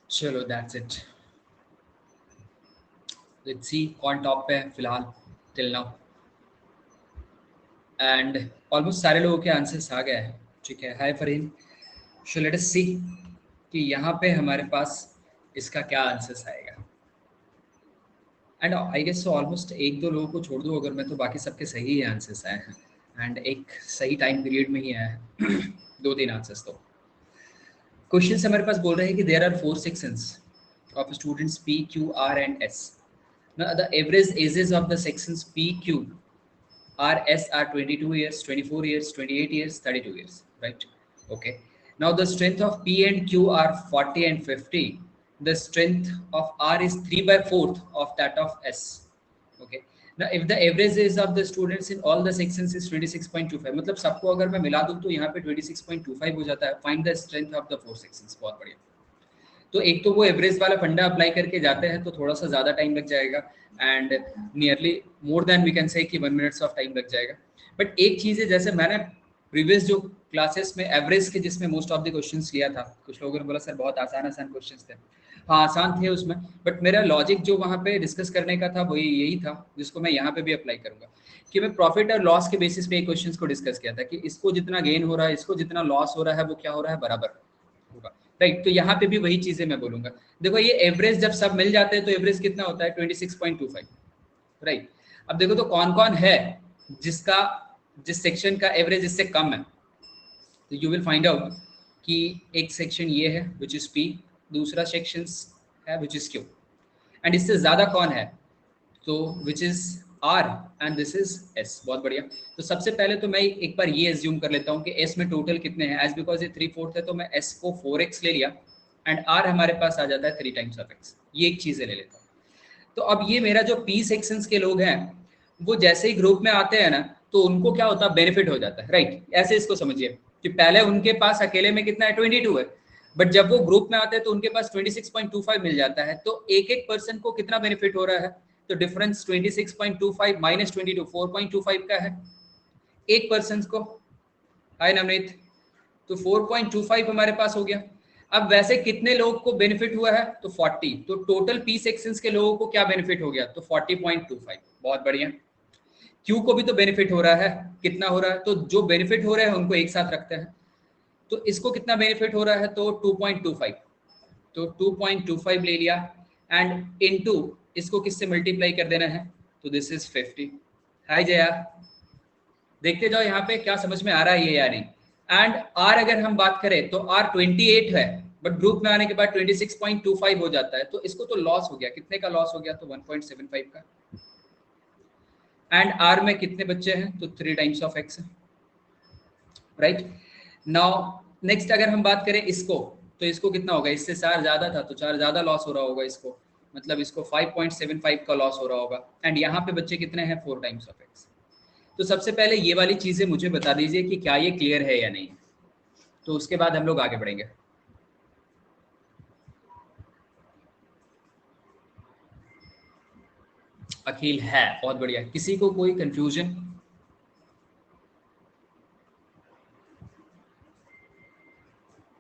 चलो दैट्स इट, लेट्स सी कौन टॉप पे है फिलहाल टिल नाउ। एंड ऑलमोस्ट सारे लोगों के आंसर्स आ गए हैं, ठीक है। हाय फरीन, सो लेट अस सी कि यहाँ पे हमारे पास इसका क्या आंसर्स आएगा। And I guess so almost एक दो लोगों को छोड़ दो अगर मैं, तो बाकी सबके सही ही आंसर्स आए हैं, एंड एक सही टाइम पीरियड में ही आया है। 2-3 आंसर्स। तो क्वेश्चन हमारे पास बोल रहे हैं कि there are 4 sections of students P Q R and S. Now, the average ages of the sections P, Q, R, S are 22 years, 24 years, 28 years, 32 years, right? Okay. Now, the strength of P and Q are 40 and 50. The strength of R is 3/4 of that of S. Okay. Now, if the average age of the students in all the sections is 26.25, मतलब सबको अगर मैं मिला दूँ तो यहाँ पे 26.25 हो जाता है। Find the strength of the 4 sections. बहुत बढ़िया। तो एक तो वो एवरेज वाला फंडा अप्लाई करके जाते हैं तो थोड़ा सा ज़्यादा टाइम लग जाएगा, and nearly more than we can say कि 1 मिनट्स ऑफ टाइम लग जाएगा। बट एक चीज़ है, जैसे मैंने प्रीवियस जो क्लासेस में एवरेज के जिसमें मोस्ट ऑफ द क्वेश्चंस लिया था, कुछ लोगों ने बोला सर बहुत आसान आसान क्वेश्चंस थे। हाँ आसान थे उसमें, बट मेरा लॉजिक जो वहाँ पे डिस्कस करने का था वही यही था जिसको मैं यहाँ पे भी अप्लाई करूंगा, कि मैं प्रॉफिट और लॉस के बेसिस पे क्वेश्चंस को डिस्कस किया था कि इसको जितना गेन हो रहा है, इसको जितना लॉस हो रहा है, वो क्या हो रहा है, बराबर होगा। राइट, तो यहाँ पे भी वही चीजें मैं बोलूंगा। देखो ये एवरेज जब सब मिल जाते हैं तो एवरेज कितना होता है 26.25। राइट, अब देखो तो कौन कौन है जिसका जिस सेक्शन का एवरेज इससे कम है, तो यू विल फाइंड आउट कि एक सेक्शन ये है विच इज पी, दूसरा सेक्शन है विच इज क्यू, एंड इससे ज्यादा कौन है तो which is R, and this is S. बहुत बढ़िया। तो सबसे पहले तो मैं एक बार ये एज्यूम कर लेता हूँ कि एस में टोटल कितने हैं, एज बिकॉज ये 3/4 है तो मैं एस को 4x ले लिया, एंड आर हमारे पास आ जाता है 3 टाइम्स ऑफ एक्स। ये एक चीज़ें ले लेता हूँ। तो अब ये मेरा जो पी सेक्शंस के लोग हैं वो जैसे ही ग्रुप में आते हैं ना तो उनको क्या होता है, बेनिफिट हो जाता है। राइट, ऐसे इसको समझिए कि पहले उनके पास अकेले में कितना है 22 है, बट जब वो ग्रुप में आते हैं तो उनके पास 26.25 मिल जाता है। तो एक एक पर्सन को कितना बेनिफिट हो रहा है, तो डिफरेंस 26.25 माइनस 22 4.25 का है एक पर्सन को। हाय नवनीत, तो 4.25 हमारे पास हो गया। अब वैसे कितने लोग को बेनिफिट हुआ है, तो 40। तो टोटल पी सेक्शंस के लोगों को क्या बेनिफिट हो गया, तो 40.25। बहुत बढ़िया। क्यू को भी तो बेनिफिट हो रहा है, कितना हो रहा है, तो जो बेनिफिट हो रहे हैं उनको एक साथ रखते हैं। तो इसको कितना बेनिफिट हो रहा है, तो 2.25। तो 2.25 ले लिया, एंड इनटू इसको किससे मल्टीप्लाई कर देना है, तो दिस इज 50। हाय जया, देखते जाओ यहाँ पे क्या समझ में आ रहा है ये या नहीं। एंड आर अगर हम बात करें तो आर 28 है, बट ग्रुप में आने के बाद 26.25 हो जाता है, तो इसको तो लॉस हो गया। कितने का लॉस हो गया, तो 1.75 का। एंड आर में कितने बच्चे हैं, तो 3 times of x. Right, now next अगर हम बात करें इसको, तो इसको कितना होगा, इससे 4 ज्यादा था तो 4 ज्यादा लॉस हो रहा होगा इसको, मतलब इसको 5.75 का लॉस हो रहा होगा। एंड यहाँ पे बच्चे कितने हैं, 4 टाइम्स ऑफ एक्स। तो सबसे पहले ये वाली चीजें मुझे बता दीजिए कि क्या ये क्लियर है या नहीं, तो उसके बाद हम लोग आगे बढ़ेंगे। अखिल है, बहुत बढ़िया। किसी को कोई कंफ्यूजन?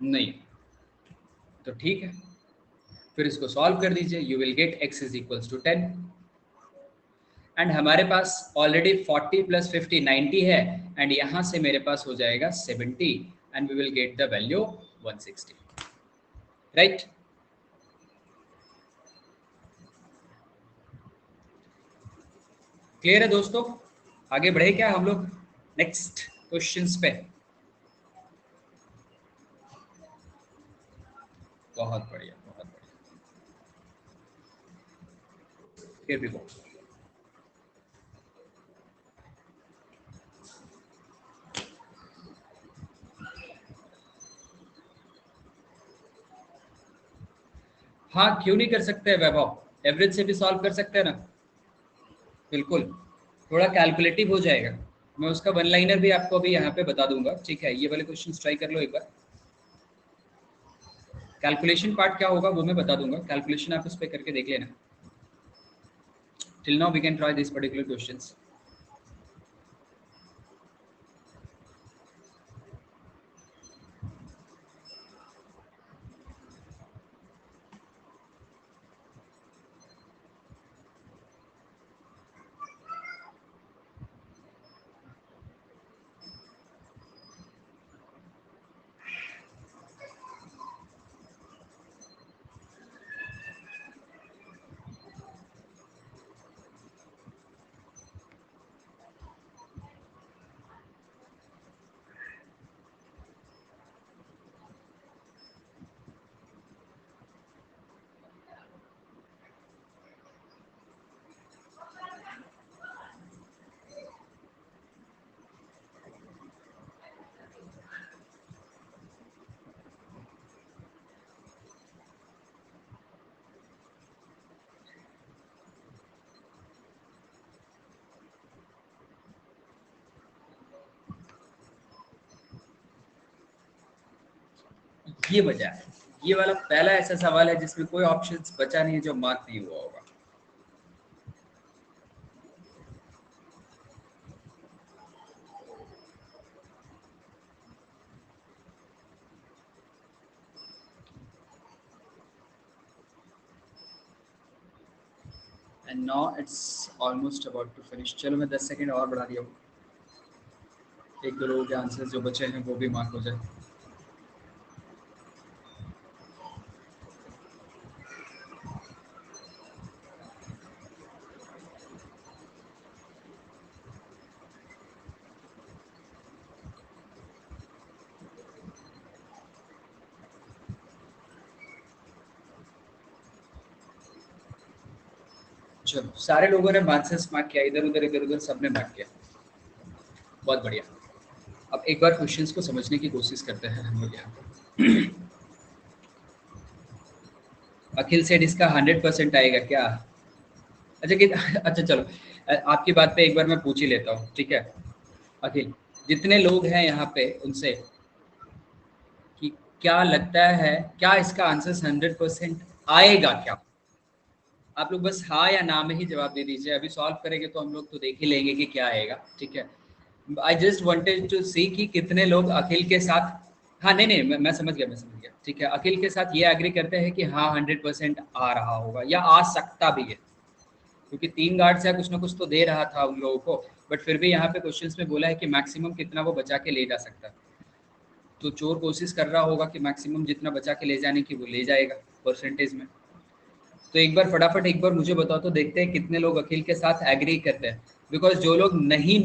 नहीं, तो ठीक है, फिर इसको सॉल्व कर दीजिए। You will get x is equals to 10, and हमारे पास ऑलरेडी 40 प्लस 50 90 है, एंड यहां से मेरे पास हो जाएगा 70, and we will get the value 160। Right, clear है दोस्तों? आगे बढ़े क्या हम लोग नेक्स्ट क्वेश्चंस पे? बहुत बढ़िया, बहुत बढ़िया। फिर भी बहुत हाँ, क्यों नहीं कर सकते हैं वैभव, एवरेज से भी सॉल्व कर सकते हैं ना, बिल्कुल। थोड़ा कैलकुलेटिव हो जाएगा। मैं उसका वन लाइनर भी आपको अभी यहाँ पे बता दूंगा, ठीक है? ये वाले क्वेश्चन ट्राई कर लो एक बार। कैलकुलेशन पार्ट क्या होगा वो मैं बता दूंगा, कैलकुलेशन आप उस पर करके देख लेना। Till now we can try this particular questions. ये वजह है, ये वाला पहला ऐसा सवाल है जिसमें कोई ऑप्शंस बचा नहीं है जो मार्क नहीं हुआ होगा। And now it's almost about to finish. चलो मैं 10 सेकंड और बढ़ा दिया हूँ, एक दो लोगों के आंसर्स जो बचे हैं वो भी मार्क हो जाए। चलो सारे लोगों ने आंसर्स मार्क किया, इधर उधर सबने मार्क किया, बहुत बढ़िया। अब एक बार क्वेश्चंस को समझने की कोशिश करते हैं हम लोग यहाँ पे। अखिल सेठ इसका 100% आएगा क्या? अच्छा कि अच्छा चलो, आपकी बात पे एक बार मैं पूछ ही लेता हूँ, ठीक है अखिल, जितने लोग हैं यहाँ पे उनसे कि क्या लगता है, क्या इसका आंसर 100% आएगा क्या? आप लोग बस हाँ या ना में ही जवाब दे दीजिए। अभी सॉल्व करेंगे तो हम लोग तो देख ही लेंगे कि क्या आएगा, ठीक है। आई जस्ट वांटेड टू सी कि कितने लोग अखिल के साथ, हाँ नहीं नहीं मैं समझ गया, ठीक है, अखिल के साथ ये एग्री करते हैं कि हाँ 100% आ रहा होगा या आ सकता भी है, क्योंकि 3 गार्ड्स है, कुछ ना कुछ तो दे रहा था उन लोगों को, बट फिर भी यहाँ पे क्वेश्चंस में बोला है कि मैक्सिमम कितना वो बचा के ले जा सकता है। तो चोर कोशिश कर रहा होगा कि मैक्सिमम जितना बचा के ले जाने की वो ले जाएगा परसेंटेज में। तो एक बार फटाफट एक बार मुझे बताओ तो देखते हैं कितने लोग अखिल के साथ एग्री करते हैं, बिकॉज जो लोग नहीं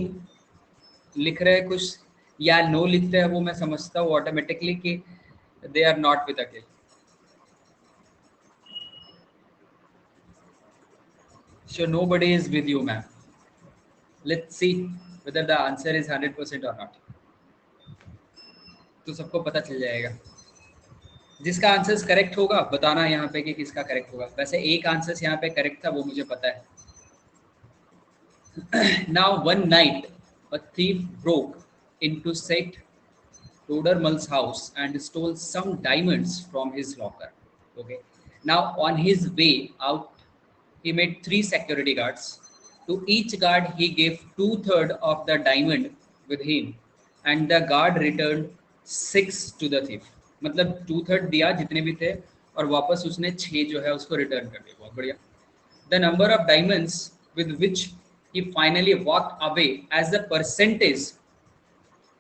लिख रहे कुछ या नो लिखते हैं वो मैं समझता हूँ ऑटोमेटिकली कि they are not with Akhil. So nobody is with you, ma'am. Let's see whether the answer is 100% or not. तो सबको पता चल जाएगा। जिसका आंसर करेक्ट होगा बताना यहाँ पे कि किसका करेक्ट होगा। वैसे एक आंसर यहाँ पे करेक्ट था, वो मुझे पता है। Now one night, a thief broke into Seth Todermal's house and stole some diamonds from his locker. Okay. Now on his way out, he made 3 security guards. To each guard, he gave 2/3 of the diamond with him, and the guard returned 6 to the thief. मतलब 2/3 दिया जितने भी थे और वापस उसने 6 जो है उसको रिटर्न कर दिया। बहुत बढ़िया। The number of diamonds with which he finally walked away as the percentage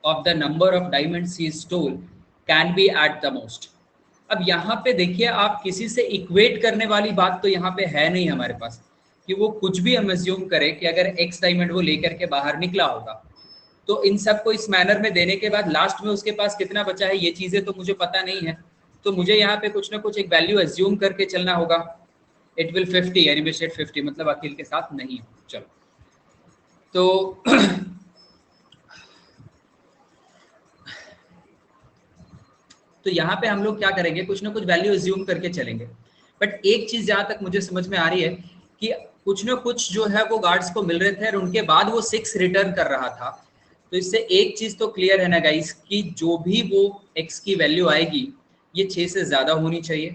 of the number of diamonds he stole can be at the most. अब यहाँ पे देखिए, आप किसी से इक्वेट करने वाली बात तो यहाँ पे है नहीं हमारे पास, कि वो कुछ भी हम अज्यूम करें कि अगर एक्स डायमंड वो लेकर के बाहर निकला होगा, तो इन सब को इस मैनर में देने के बाद लास्ट में उसके पास कितना बचा है ये चीजें तो मुझे पता नहीं है, तो मुझे यहाँ पे कुछ ना कुछ एक वैल्यू अज्यूम करके चलना होगा। इट विल 50, यानी मैं 50 मतलब अखिल के साथ नहीं हूँ। चलो तो तो यहाँ पे हम लोग क्या करेंगे, कुछ ना कुछ वैल्यू अज्यूम करके चलेंगे। बट एक चीज जहां तक मुझे समझ में आ रही है कि कुछ ना कुछ जो है वो गार्ड्स को मिल रहे थे और उनके बाद वो 6 रिटर्न कर रहा था। तो इससे एक चीज तो क्लियर है ना गाइस, कि जो भी वो एक्स की वैल्यू आएगी ये 6 से ज्यादा होनी चाहिए,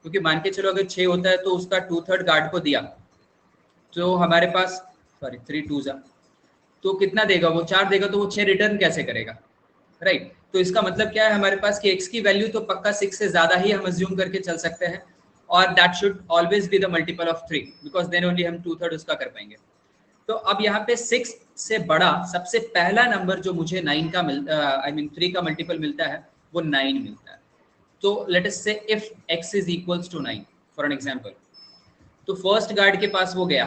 क्योंकि मान के चलो अगर 6 होता है तो उसका 2/3 गार्ड को दिया तो हमारे पास, सॉरी 3 2 जा, तो कितना देगा वो, 4 देगा, तो वो 6 रिटर्न कैसे करेगा, राइट। तो इसका मतलब क्या है हमारे पास कि x की वैल्यू तो पक्का 6 से ज्यादा ही हम अज्यूम करके चल सकते हैं, और that should always be the multiple of 3, because then only हम 2/3 उसका कर पाएंगे। तो अब यहाँ पे 6 से बड़ा सबसे पहला नंबर जो मुझे 9 का आई मीन 3 का मल्टीपल मिलता है वो 9 मिलता है। तो let us say if x is equals to 9 for an example, तो फर्स्ट गार्ड के पास वो गया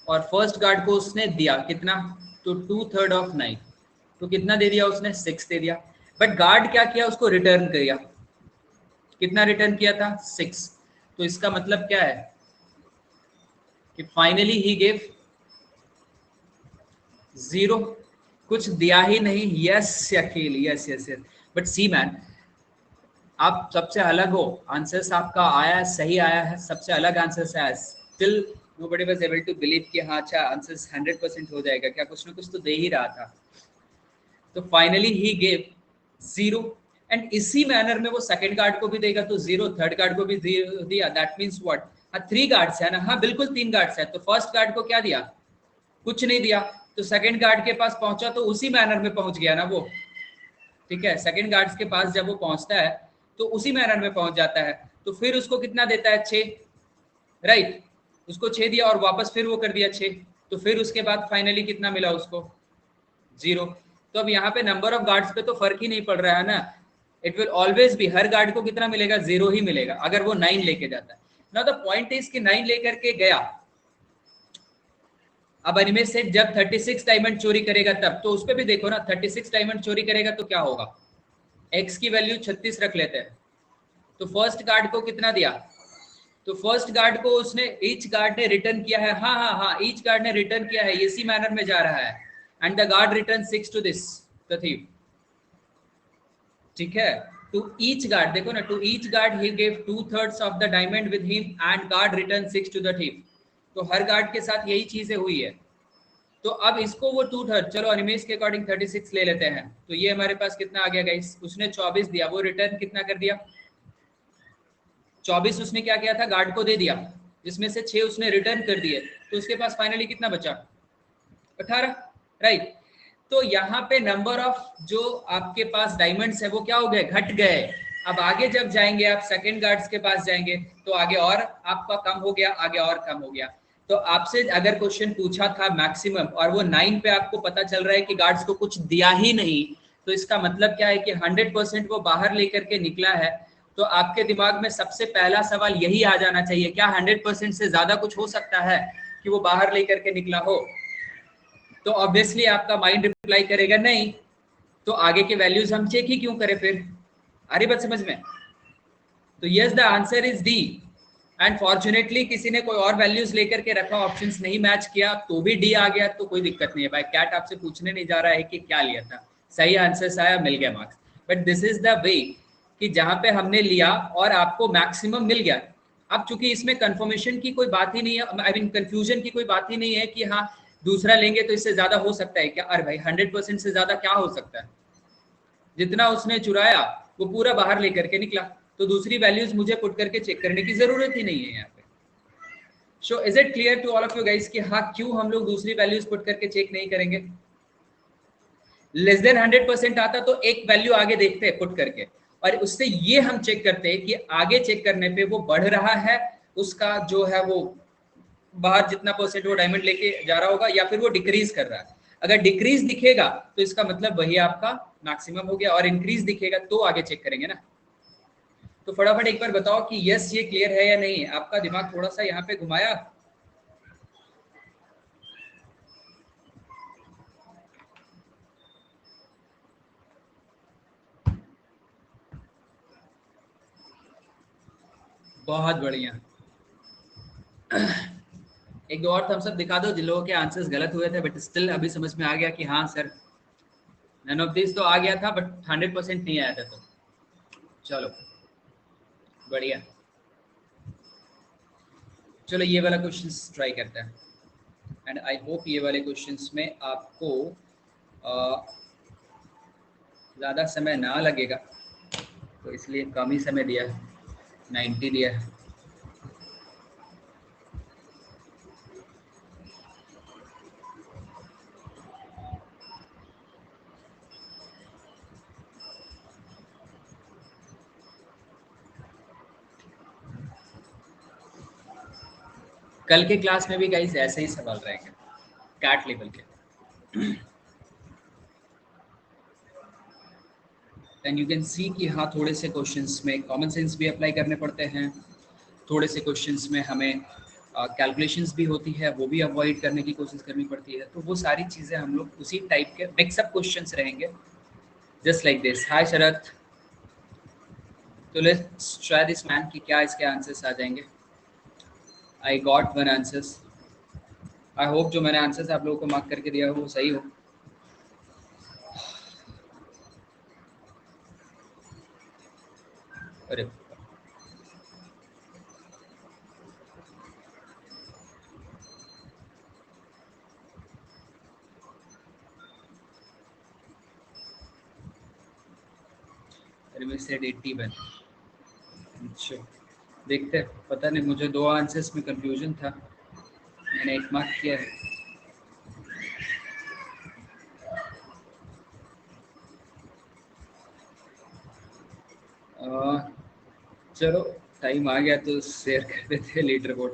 और फर्स्ट गार्ड को उसने दिया कितना, तो 2/3 ऑफ 9, तो कितना दे दिया उसने, 6 दे दिया। बट गार्ड क्या किया, उसको रिटर्न किया, कितना रिटर्न किया था, 6। तो इसका मतलब क्या है कि फाइनली ही गेव 0, कुछ दिया ही नहीं। Yes Akhil, yes yes yes. But see man, आप सबसे अलग हो, आंसर्स आपका आया है, सही आया है, सबसे अलग आंसर्स आया है, still nobody was able to believe कि हाँ अच्छा आंसर्स 100% हो जाएगा क्या, कुछ ना कुछ तो दे ही रहा था। तो फाइनली ही गेव 0, एंड इसी मैनर में वो सेकंड गार्ड को भी देगा तो 0, थर्ड गार्ड को भी 0 दिया। दैट मींस व्हाट, हाँ 3 गार्ड्स है ना, हाँ बिल्कुल 3 गार्ड्स है। तो फर्स्ट गार्ड को क्या दिया, कुछ नहीं दिया, तो सेकंड गार्ड के पास पहुंचा तो उसी मैनर में पहुंच गया ना वो, ठीक है। सेकंड गार्ड्स के पास जब वो पहुंचता है तो उसी मैनर में पहुंच जाता है, तो फिर उसको कितना देता है, 6। राइट, उसको 6 दिया और वापस फिर वो कर दिया 6, तो फिर उसके बाद फाइनली कितना मिला उसको, 0। तो अब यहाँ पे नंबर ऑफ गार्ड्स पे तो फर्क ही नहीं पड़ रहा है ना, it will always be, her guard को कितना मिलेगा, 0 ही मिलेगा अगर वो 9 लेके जाता है। नाउ द पॉइंट इज कि 9 लेकर के गया, अब अनिमेश सेठ जब 36 डायमंड चोरी करेगा तब, तो उस पे भी देखो ना, 36 डायमंड चोरी करेगा तो क्या होगा, एक्स की वैल्यू 36 रख लेते हैं, तो फर्स्ट गार्ड को कितना दिया, तो फर्स्ट गार्ड को उसने, ईच गार्ड ने रिटर्न किया है, हाँ हाँ हाँ, ईच गार्ड ने रिटर्न किया है, इसी मैनर में जा रहा है, and the guard return 6 to this the thief, ठीक है। टू ईच गार्ड, देखो ना, to each guard he gave 2/3 of the diamond with him and guard return 6 to the thief, तो हर गार्ड के साथ यही चीजें हुई है। तो अब इसको वो 2/3, चलो अनिमेश के अकॉर्डिंग 36 ले लेते हैं, तो ये हमारे पास कितना आ गया गाइस, उसने 24 दिया, वो रिटर्न कितना कर दिया, 24 उसने क्या किया था, गार्ड को दे दिया, जिसमें से 6 उसने रिटर्न कर दिए, तो उसके पास फाइनली कितना बचा, 18, राइट। तो यहाँ पे नंबर ऑफ जो आपके पास डायमंड्स है वो क्या हो गए, घट गए। अब आगे जब जाएंगे आप सेकंड गार्ड्स के पास जाएंगे तो आगे और आपका कम हो गया, आगे और कम हो गया। तो आपसे अगर क्वेश्चन पूछा था मैक्सिमम और वो 9 पे आपको पता चल रहा है कि गार्ड्स को कुछ दिया ही नहीं, तो इसका मतलब क्या है कि 100% वो बाहर लेकर के निकला है। तो आपके दिमाग में सबसे पहला सवाल यही आ जाना चाहिए, क्या 100% से ज्यादा कुछ हो सकता है कि वो बाहर लेकर के निकला हो, तो ऑब्वियसली आपका माइंड रिप्लाई करेगा नहीं, तो आगे के वैल्यूज हम चेक ही क्यों करें फिर, आ रही बात समझ में। तो yes the answer is D, and fortunately किसी ने कोई और वैल्यूज लेकर के रखा, ऑप्शंस नहीं मैच किया तो भी डी आ गया, तो कोई दिक्कत नहीं है भाई, कैट आपसे पूछने नहीं जा रहा है कि क्या लिया था, सही आंसर आया, मिल गया marks. But this is the way कि जहां पे हमने लिया और आपको मैक्सिमम मिल गया। अब चूंकि इसमें कंफर्मेशन की कोई बात ही नहीं है, आई मीन कंफ्यूजन की कोई बात ही नहीं है कि हाँ दूसरा लेंगे तो इससे ज्यादा हो सकता है क्या, अरे भाई 100% से ज्यादा क्या हो सकता है, जितना उसने चुराया वो पूरा बाहर लेकर के निकला, तो दूसरी वैल्यूज मुझे पुट करके चेक करने की जरूरत ही नहीं है यहाँ पे। So is it clear to all of you guys कि हाँ क्यों हम लोग दूसरी वैल्यूज पुट करके चेक नहीं करेंगे, लेस देन 100% आता तो एक वैल्यू आगे देखते हैं पुट करके, और उससे ये हम चेक करते हैं कि आगे चेक करने पे वो बढ़ रहा है, उसका जो है वो बाहर जितना परसेंट वो डायमंड लेके जा रहा होगा, या फिर वो डिक्रीज कर रहा है। अगर डिक्रीज दिखेगा तो इसका मतलब वही आपका मैक्सिमम हो गया, और इंक्रीज दिखेगा तो आगे चेक करेंगे ना। तो फटाफट एक बार बताओ कि यस ये क्लियर है या नहीं, आपका दिमाग थोड़ा सा यहाँ पे घुमाया। बहुत बढ़िया। एक दो और थम्स अप दिखा दो जिन लोगों के आंसर्स गलत हुए थे बट स्टिल अभी समझ में आ गया कि हाँ सर नन ऑफ दिस तो आ गया था बट 100% नहीं आया था, तो चलो बढ़िया। चलो ये वाला क्वेश्चंस ट्राई करते हैं, एंड आई होप ये वाले क्वेश्चंस में आपको ज़्यादा समय ना लगेगा, तो इसलिए कम ही समय दिया है, 90 दिया है। कल के क्लास में भी गाइस ऐसे ही सवाल रहेंगे कैट लेवल के, एंड यू कैन सी कि हाँ थोड़े से क्वेश्चंस में कॉमन सेंस भी अप्लाई करने पड़ते हैं, थोड़े से क्वेश्चंस में हमें कैलकुलेशंस भी होती है, वो भी अवॉइड करने की कोशिश करनी पड़ती है, तो वो सारी चीज़ें हम लोग उसी टाइप के मिक्सअप क्वेश्चंस रहेंगे, जस्ट लाइक दिस। हाय शरद, तो लेट्स ट्राई दिस मैन कि क्या इसके आंसर्स आ जाएंगे। आई got one answers, I hope जो मैंने आंसर्स आप लोगों को मार्क करके दिया हो वो सही हो। अरे अरे मैं सेड 81, अच्छा देखते हैं, पता नहीं मुझे दो आंसर्स में कंफ्यूजन था, मैंने एक मार्क किया है। चलो टाइम आ गया तो शेयर कर देते हैं लीडर बोर्ड।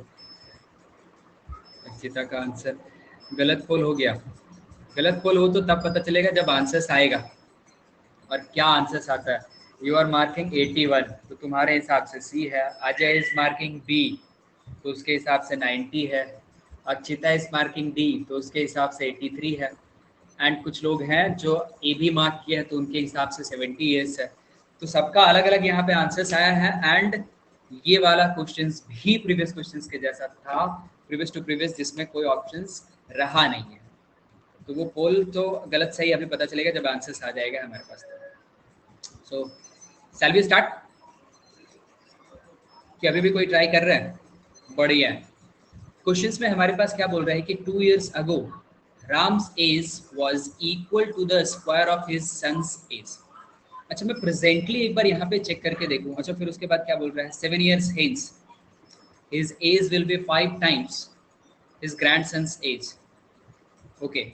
चिता का आंसर गलत पोल हो गया। गलत पोल हो तो तब पता चलेगा जब आंसर्स आएगा। और क्या आंसर्स आता है? यू आर मार्किंग 81, तो तुम्हारे हिसाब से सी है। अजय इज मार्किंग बी, तो उसके हिसाब से 90 है। अक्षिता इज मार्किंग डी, तो उसके हिसाब से 83 है। एंड कुछ लोग हैं जो ए भी मार्क किए हैं, तो उनके हिसाब से 70 ईयर्स है। तो सबका अलग अलग यहाँ पे आंसर्स आया है। एंड ये वाला क्वेश्चंस भी प्रीवियस क्वेश्चंस के जैसा था, प्रीवियस टू प्रीवियस, जिसमें कोई ऑप्शंस रहा नहीं है। तो वो पोल तो गलत सही अभी पता चलेगा जब आंसर्स आ जाएगा हमारे पास। सो शैल वी स्टार्ट? कि अभी भी कोई ट्राई कर रहा है? बढ़िया है। क्वेश्चंस में हमारे पास क्या बोल रहा है कि 2 years ago Ram's age was equal to the square of his son's age। अच्छा, मैं प्रेजेंटली एक बार यहाँ पे चेक करके देखूँ। अच्छा, फिर उसके बाद क्या बोल रहा है? 7 years hence his age will be 5 times his grandson's age। Okay,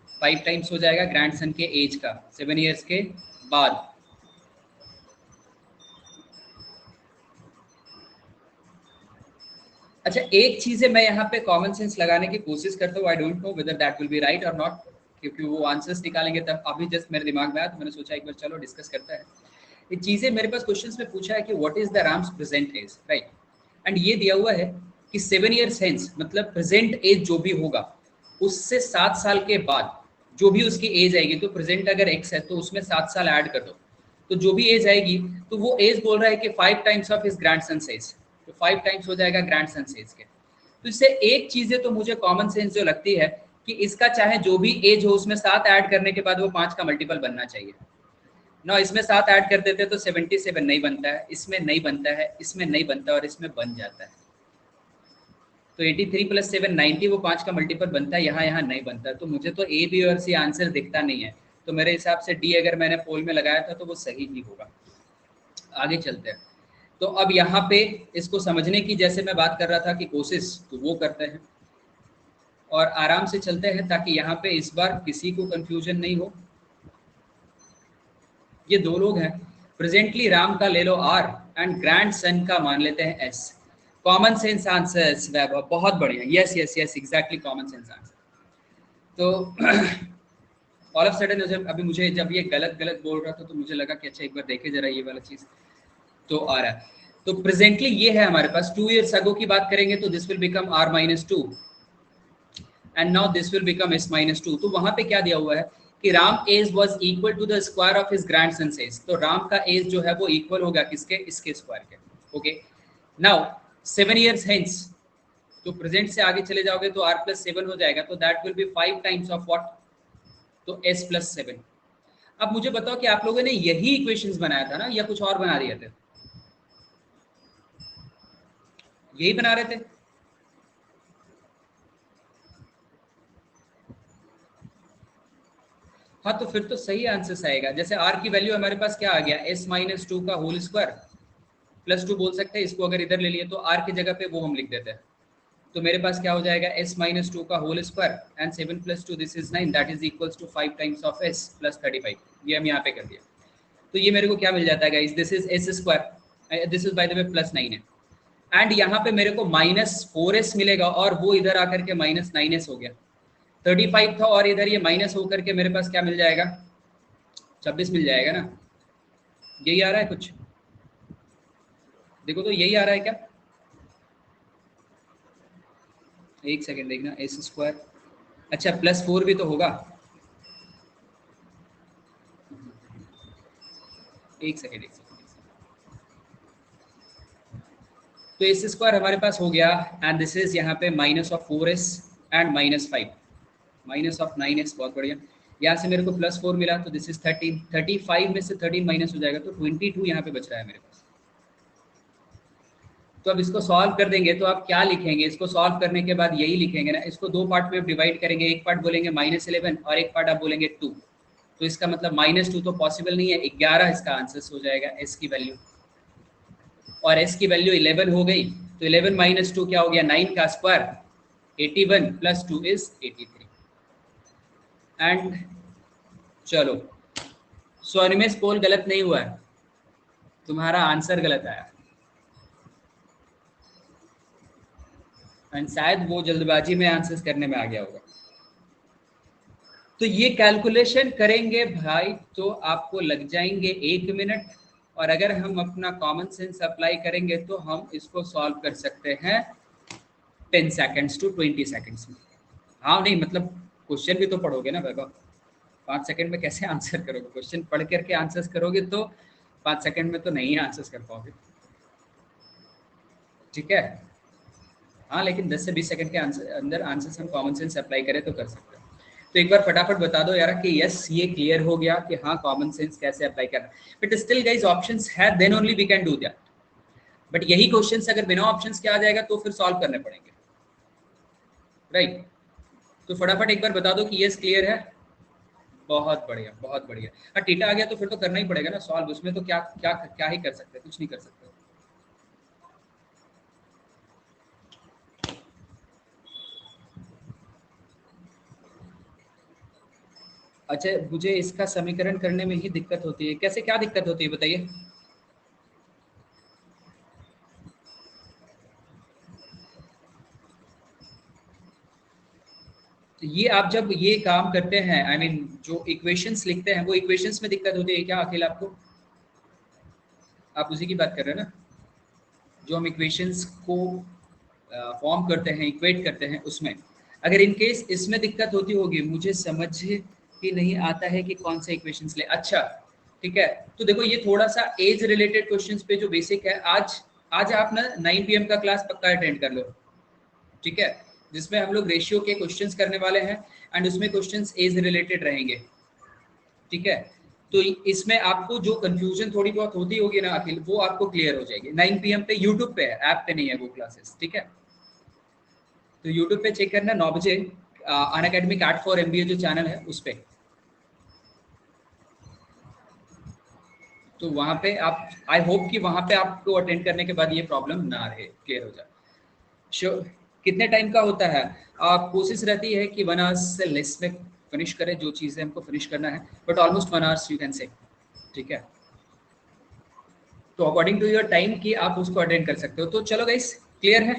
5 times हो जाएगा ग्रैंडसन के एज का 7 years के बाद। अच्छा, एक चीज़ है, मैं यहाँ पे कॉमन सेंस लगाने की कोशिश करता हूँ। I don't know whether that will be right और नॉट, क्योंकि वो आंसर्स निकालेंगे तब। अभी जस्ट मेरे दिमाग में आया तो मैंने सोचा एक बार चलो डिस्कस करता है। ये चीज़ें मेरे पास क्वेश्चंस में पूछा है कि what is the Ram's present age, right? And ये दिया हुआ है कि 7 years हेंस, मतलब प्रेजेंट एज जो भी होगा उससे 7 साल के बाद जो भी उसकी एज आएगी, तो प्रेजेंट अगर एक्स है तो उसमें 7 साल ऐड कर दो, तो जो भी एज आएगी, तो वो एज बोल रहा है कि 5 times of his grandson age, तो 5 टाइम्स हो जाएगा ग्रैंडसन एज के। तो इससे एक चीजें तो मुझे कॉमन सेंस जो लगती है कि इसका चाहे जो भी एज हो उसमें 7 ऐड करने के बाद वो 5 का मल्टीपल बनना चाहिए ना। इसमें 7 ऐड कर देते तो 77 नहीं बनता है, इसमें नहीं बनता है, इसमें नहीं बनता है, और इसमें बन जाता है। तो 83 + 7 90, वो 5 का मल्टीपल बनता है, यहाँ नहीं बनता है। तो मुझे तो ए बी और सी आंसर दिखता नहीं है। तो मेरे हिसाब से डी अगर मैंने पोल में लगाया था तो वो सही ही होगा। आगे चलते हैं। तो अब यहाँ पे इसको समझने की जैसे मैं बात कर रहा था कि कोशिश, तो वो करते हैं और आराम से चलते हैं ताकि यहाँ पे इस बार किसी को कंफ्यूजन नहीं हो। ये दो लोग हैं, प्रेजेंटली राम का ले लो आर एंड ग्रैंड सन का मान लेते हैं एस। कॉमन सेंस आंसर्स वैभव, बहुत बढ़िया। Yes yes yes, exactly common sense answer. तो ऑल ऑफ सडन जब अभी मुझे जब ये गलत गलत बोल रहा था तो मुझे लगा कि अच्छा एक बार देखे जरा ये वाला चीज तो आ रहा है। तो प्रेजेंटली ये है हमारे पास 2 years ago की बात करेंगे तो this will become r-2 and now this will become s-2। तो वहां पे क्या दिया हुआ है कि Ram age was equal to the square of his grandson age. तो राम का एज जो है वो इक्वल होगा किसके? इसके स्क्वायर के। ओके, नाउ 7 years हेंस, तो प्रेजेंट से आगे चले जाओगे तो r+7 हो जाएगा, तो that will be 5 times of what? तो s+7। अब मुझे बताओ कि आप लोगों ने यही इक्वेशंस बनाया था ना, या कुछ और बना दिए थे? यही बना रहे थे? हाँ, तो फिर तो सही आंसर आएगा। जैसे r की वैल्यू हमारे पास क्या आ गया? s-2 का होल स्क्वायर +2 बोल सकते हैं इसको, अगर इधर ले लिए तो r की जगह पे वो हम लिख देते हैं। तो मेरे पास क्या हो जाएगा? s-2 का whole square and 7 + 2 this is 9, that is equals to 5 times of s + 35। ये हम यहाँ पे कर दिया। तो ये मेरे को क्या मिल जाता है guys? This is s square, this is by the way +9 है। एंड यहाँ पे मेरे को -4s मिलेगा और वो इधर आकर के -9s हो गया। 35 था और इधर ये माइनस होकर के मेरे पास क्या मिल जाएगा? 26 मिल जाएगा ना। यही आ रहा है कुछ? देखो तो यही आ रहा है क्या? एक सेकेंड देखना, s²। अच्छा, +4 भी तो होगा। एक सेकेंड। तो s² हमारे पास हो गया एंड दिस इज यहाँ पे -4s एंड -5, -9s। बहुत बढ़िया। यहाँ से मेरे को +4 मिला तो दिस इज 13। 35 में से 13 माइनस हो जाएगा तो 22 यहाँ पे बच रहा है मेरे पास। तो अब इसको सॉल्व कर देंगे तो आप क्या लिखेंगे? इसको सॉल्व करने के बाद यही लिखेंगे ना। इसको दो पार्ट में डिवाइड करेंगे, एक पार्ट बोलेंगे -11 और एक पार्ट आप बोलेंगे 2। तो इसका मतलब -2 तो पॉसिबल नहीं है, 11 इसका आंसर हो जाएगा एस की वैल्यू। और एस की वैल्यू 11 हो गई तो 11 - 2 क्या हो गया? 9 का स्क्वायर, 81 + 2 इज 83। एंड चलो, स्वनिमेश पोल गलत नहीं हुआ है, तुम्हारा आंसर गलत आया। एंड शायद वो जल्दबाजी में आंसर्स करने में आ गया होगा। तो ये कैलकुलेशन करेंगे भाई तो आपको लग जाएंगे 1 मिनट, और अगर हम अपना कॉमन सेंस अप्लाई करेंगे तो हम इसको सॉल्व कर सकते हैं 10 सेकेंड्स टू 20 सेकेंड्स में। हाँ नहीं मतलब क्वेश्चन भी तो पढ़ोगे ना वैभव, 5 सेकंड में कैसे आंसर करोगे? क्वेश्चन पढ़ करके आंसर्स करोगे तो 5 सेकंड में तो नहीं आंसर्स कर पाओगे, ठीक है। हाँ लेकिन 10 से 20 सेकंड के अंदर आंसर्स हम कॉमन सेंस अप्लाई करें तो कर सकते हैं। तो एक बार फटाफट बता दो यार कि यस ये क्लियर हो गया कि हाँ कॉमन सेंस कैसे अप्लाई करना। बट स्टिल गाइस ऑप्शंस है, then only we can do that. But यही क्वेश्चंस अगर बिना ऑप्शंस के आ जाएगा तो फिर सॉल्व करने पड़ेंगे, राइट। तो फटाफट एक बार बता दो कि यस क्लियर है। बहुत बढ़िया बहुत बढ़िया। हाँ टीटा आ गया तो फिर तो करना ही पड़ेगा ना सॉल्व, उसमें तो क्या क्या क्या ही कर सकते हैं, कुछ नहीं कर सकते। अच्छा मुझे इसका समीकरण करने में ही दिक्कत होती है, कैसे क्या दिक्कत होती है बताइए। तो ये आप जब ये काम करते हैं आई मीन जो इक्वेशंस लिखते हैं वो इक्वेशंस में दिक्कत होती है क्या अखिल आपको? आप उसी की बात कर रहे हैं ना, जो हम इक्वेशंस को फॉर्म करते हैं, इक्वेट करते हैं, उसमें अगर इन केस इसमें दिक्कत होती होगी, मुझे समझ ही नहीं आता है कि कौन से इक्वेशंस ले। अच्छा ठीक है, तो देखो ये थोड़ा सा एज रिलेटेड क्वेश्चंस पे जो बेसिक है, आज आज आप ना 9 PM का क्लास पक्का अटेंड कर लो, ठीक है, जिसमें हम लोग रेशियो के क्वेश्चंस करने वाले हैं एंड उसमें क्वेश्चंस एज रिलेटेड रहेंगे, ठीक है। तो इसमें आपको जो कंफ्यूजन थोड़ी बहुत होती होगी ना अखिल, वो आपको क्लियर हो जाएगी। 9 PM पे यूट्यूब पे है, ऐप पे नहीं है वो क्लासेस, ठीक है। तो यूट्यूब पे चेक करना 9 बजे अनअकैडमिक आर्ट फॉर MBA जो चैनल है उस पे, तो वहाँ पे आप आई होप कि वहाँ पे आपको अटेंड करने के बाद ये प्रॉब्लम ना रहे, क्लियर हो जाए। श्योर। कितने टाइम का होता है? कोशिश रहती है कि 1 आवर से लेस में फिनिश करें जो चीज़ें हमको फिनिश करना है, but almost 1 hours you can say, ठीक है। तो अकॉर्डिंग टू योर टाइम कि आप उसको अटेंड कर सकते हो। तो चलो गाइस क्लियर है।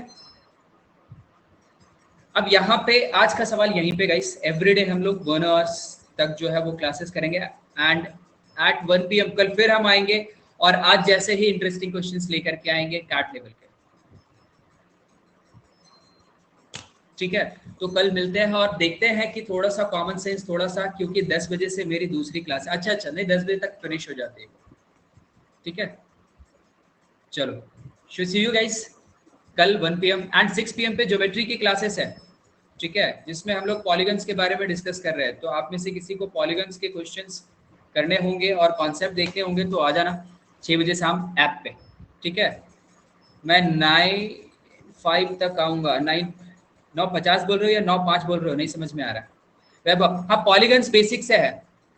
अब यहाँ पे आज का सवाल यहीं पे गाइस, एवरीडे हम लोग 1 आवर्स तक जो है वो क्लासेस करेंगे एंड एट 1 PM कल फिर हम आएंगे और आज जैसे ही इंटरेस्टिंग क्वेश्चंस लेकर के आएंगे कैट लेवल के, ठीक है। तो कल मिलते हैं और देखते हैं कि थोड़ा सा कॉमन सेंस थोड़ा सा, क्योंकि 10 बजे से मेरी दूसरी क्लास है। अच्छा नहीं 10 बजे तक फिनिश हो जाती है, ठीक है। चलो सी यू गाइस कल 1 PM एंड 6 PM पे ज्योमेट्री की क्लासेस है, ठीक है, जिसमें हम लोग पॉलीगन्स के बारे में डिस्कस कर रहे हैं। तो आप में से किसी को पॉलीगन्स के क्वेश्चंस करने होंगे और कॉन्सेप्ट देखने होंगे तो आ जाना 6 बजे शाम ऐप पे, ठीक है। मैं 9:05 तक आऊँगा। 9:50 बोल रहे हो या 9:05 बोल रहे हो, नहीं समझ में आ रहा है वैभव। हाँ पॉलीगन्स बेसिक से है,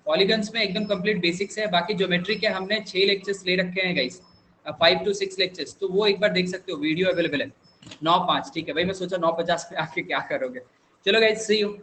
पॉलीगन्स में एकदम कंप्लीट बेसिक्स है। बाकी ज्योमेट्री के हमने 6 लेक्चर्स ले रखे हैं गाइस, 5 to 6 लेक्चर्स, तो वो एक बार देख सकते हो, वीडियो अवेलेबल है। 9:05 ठीक है भाई, मैं सोचा 9:50 पे आके क्या करोगे। चलो गाइस सी यू।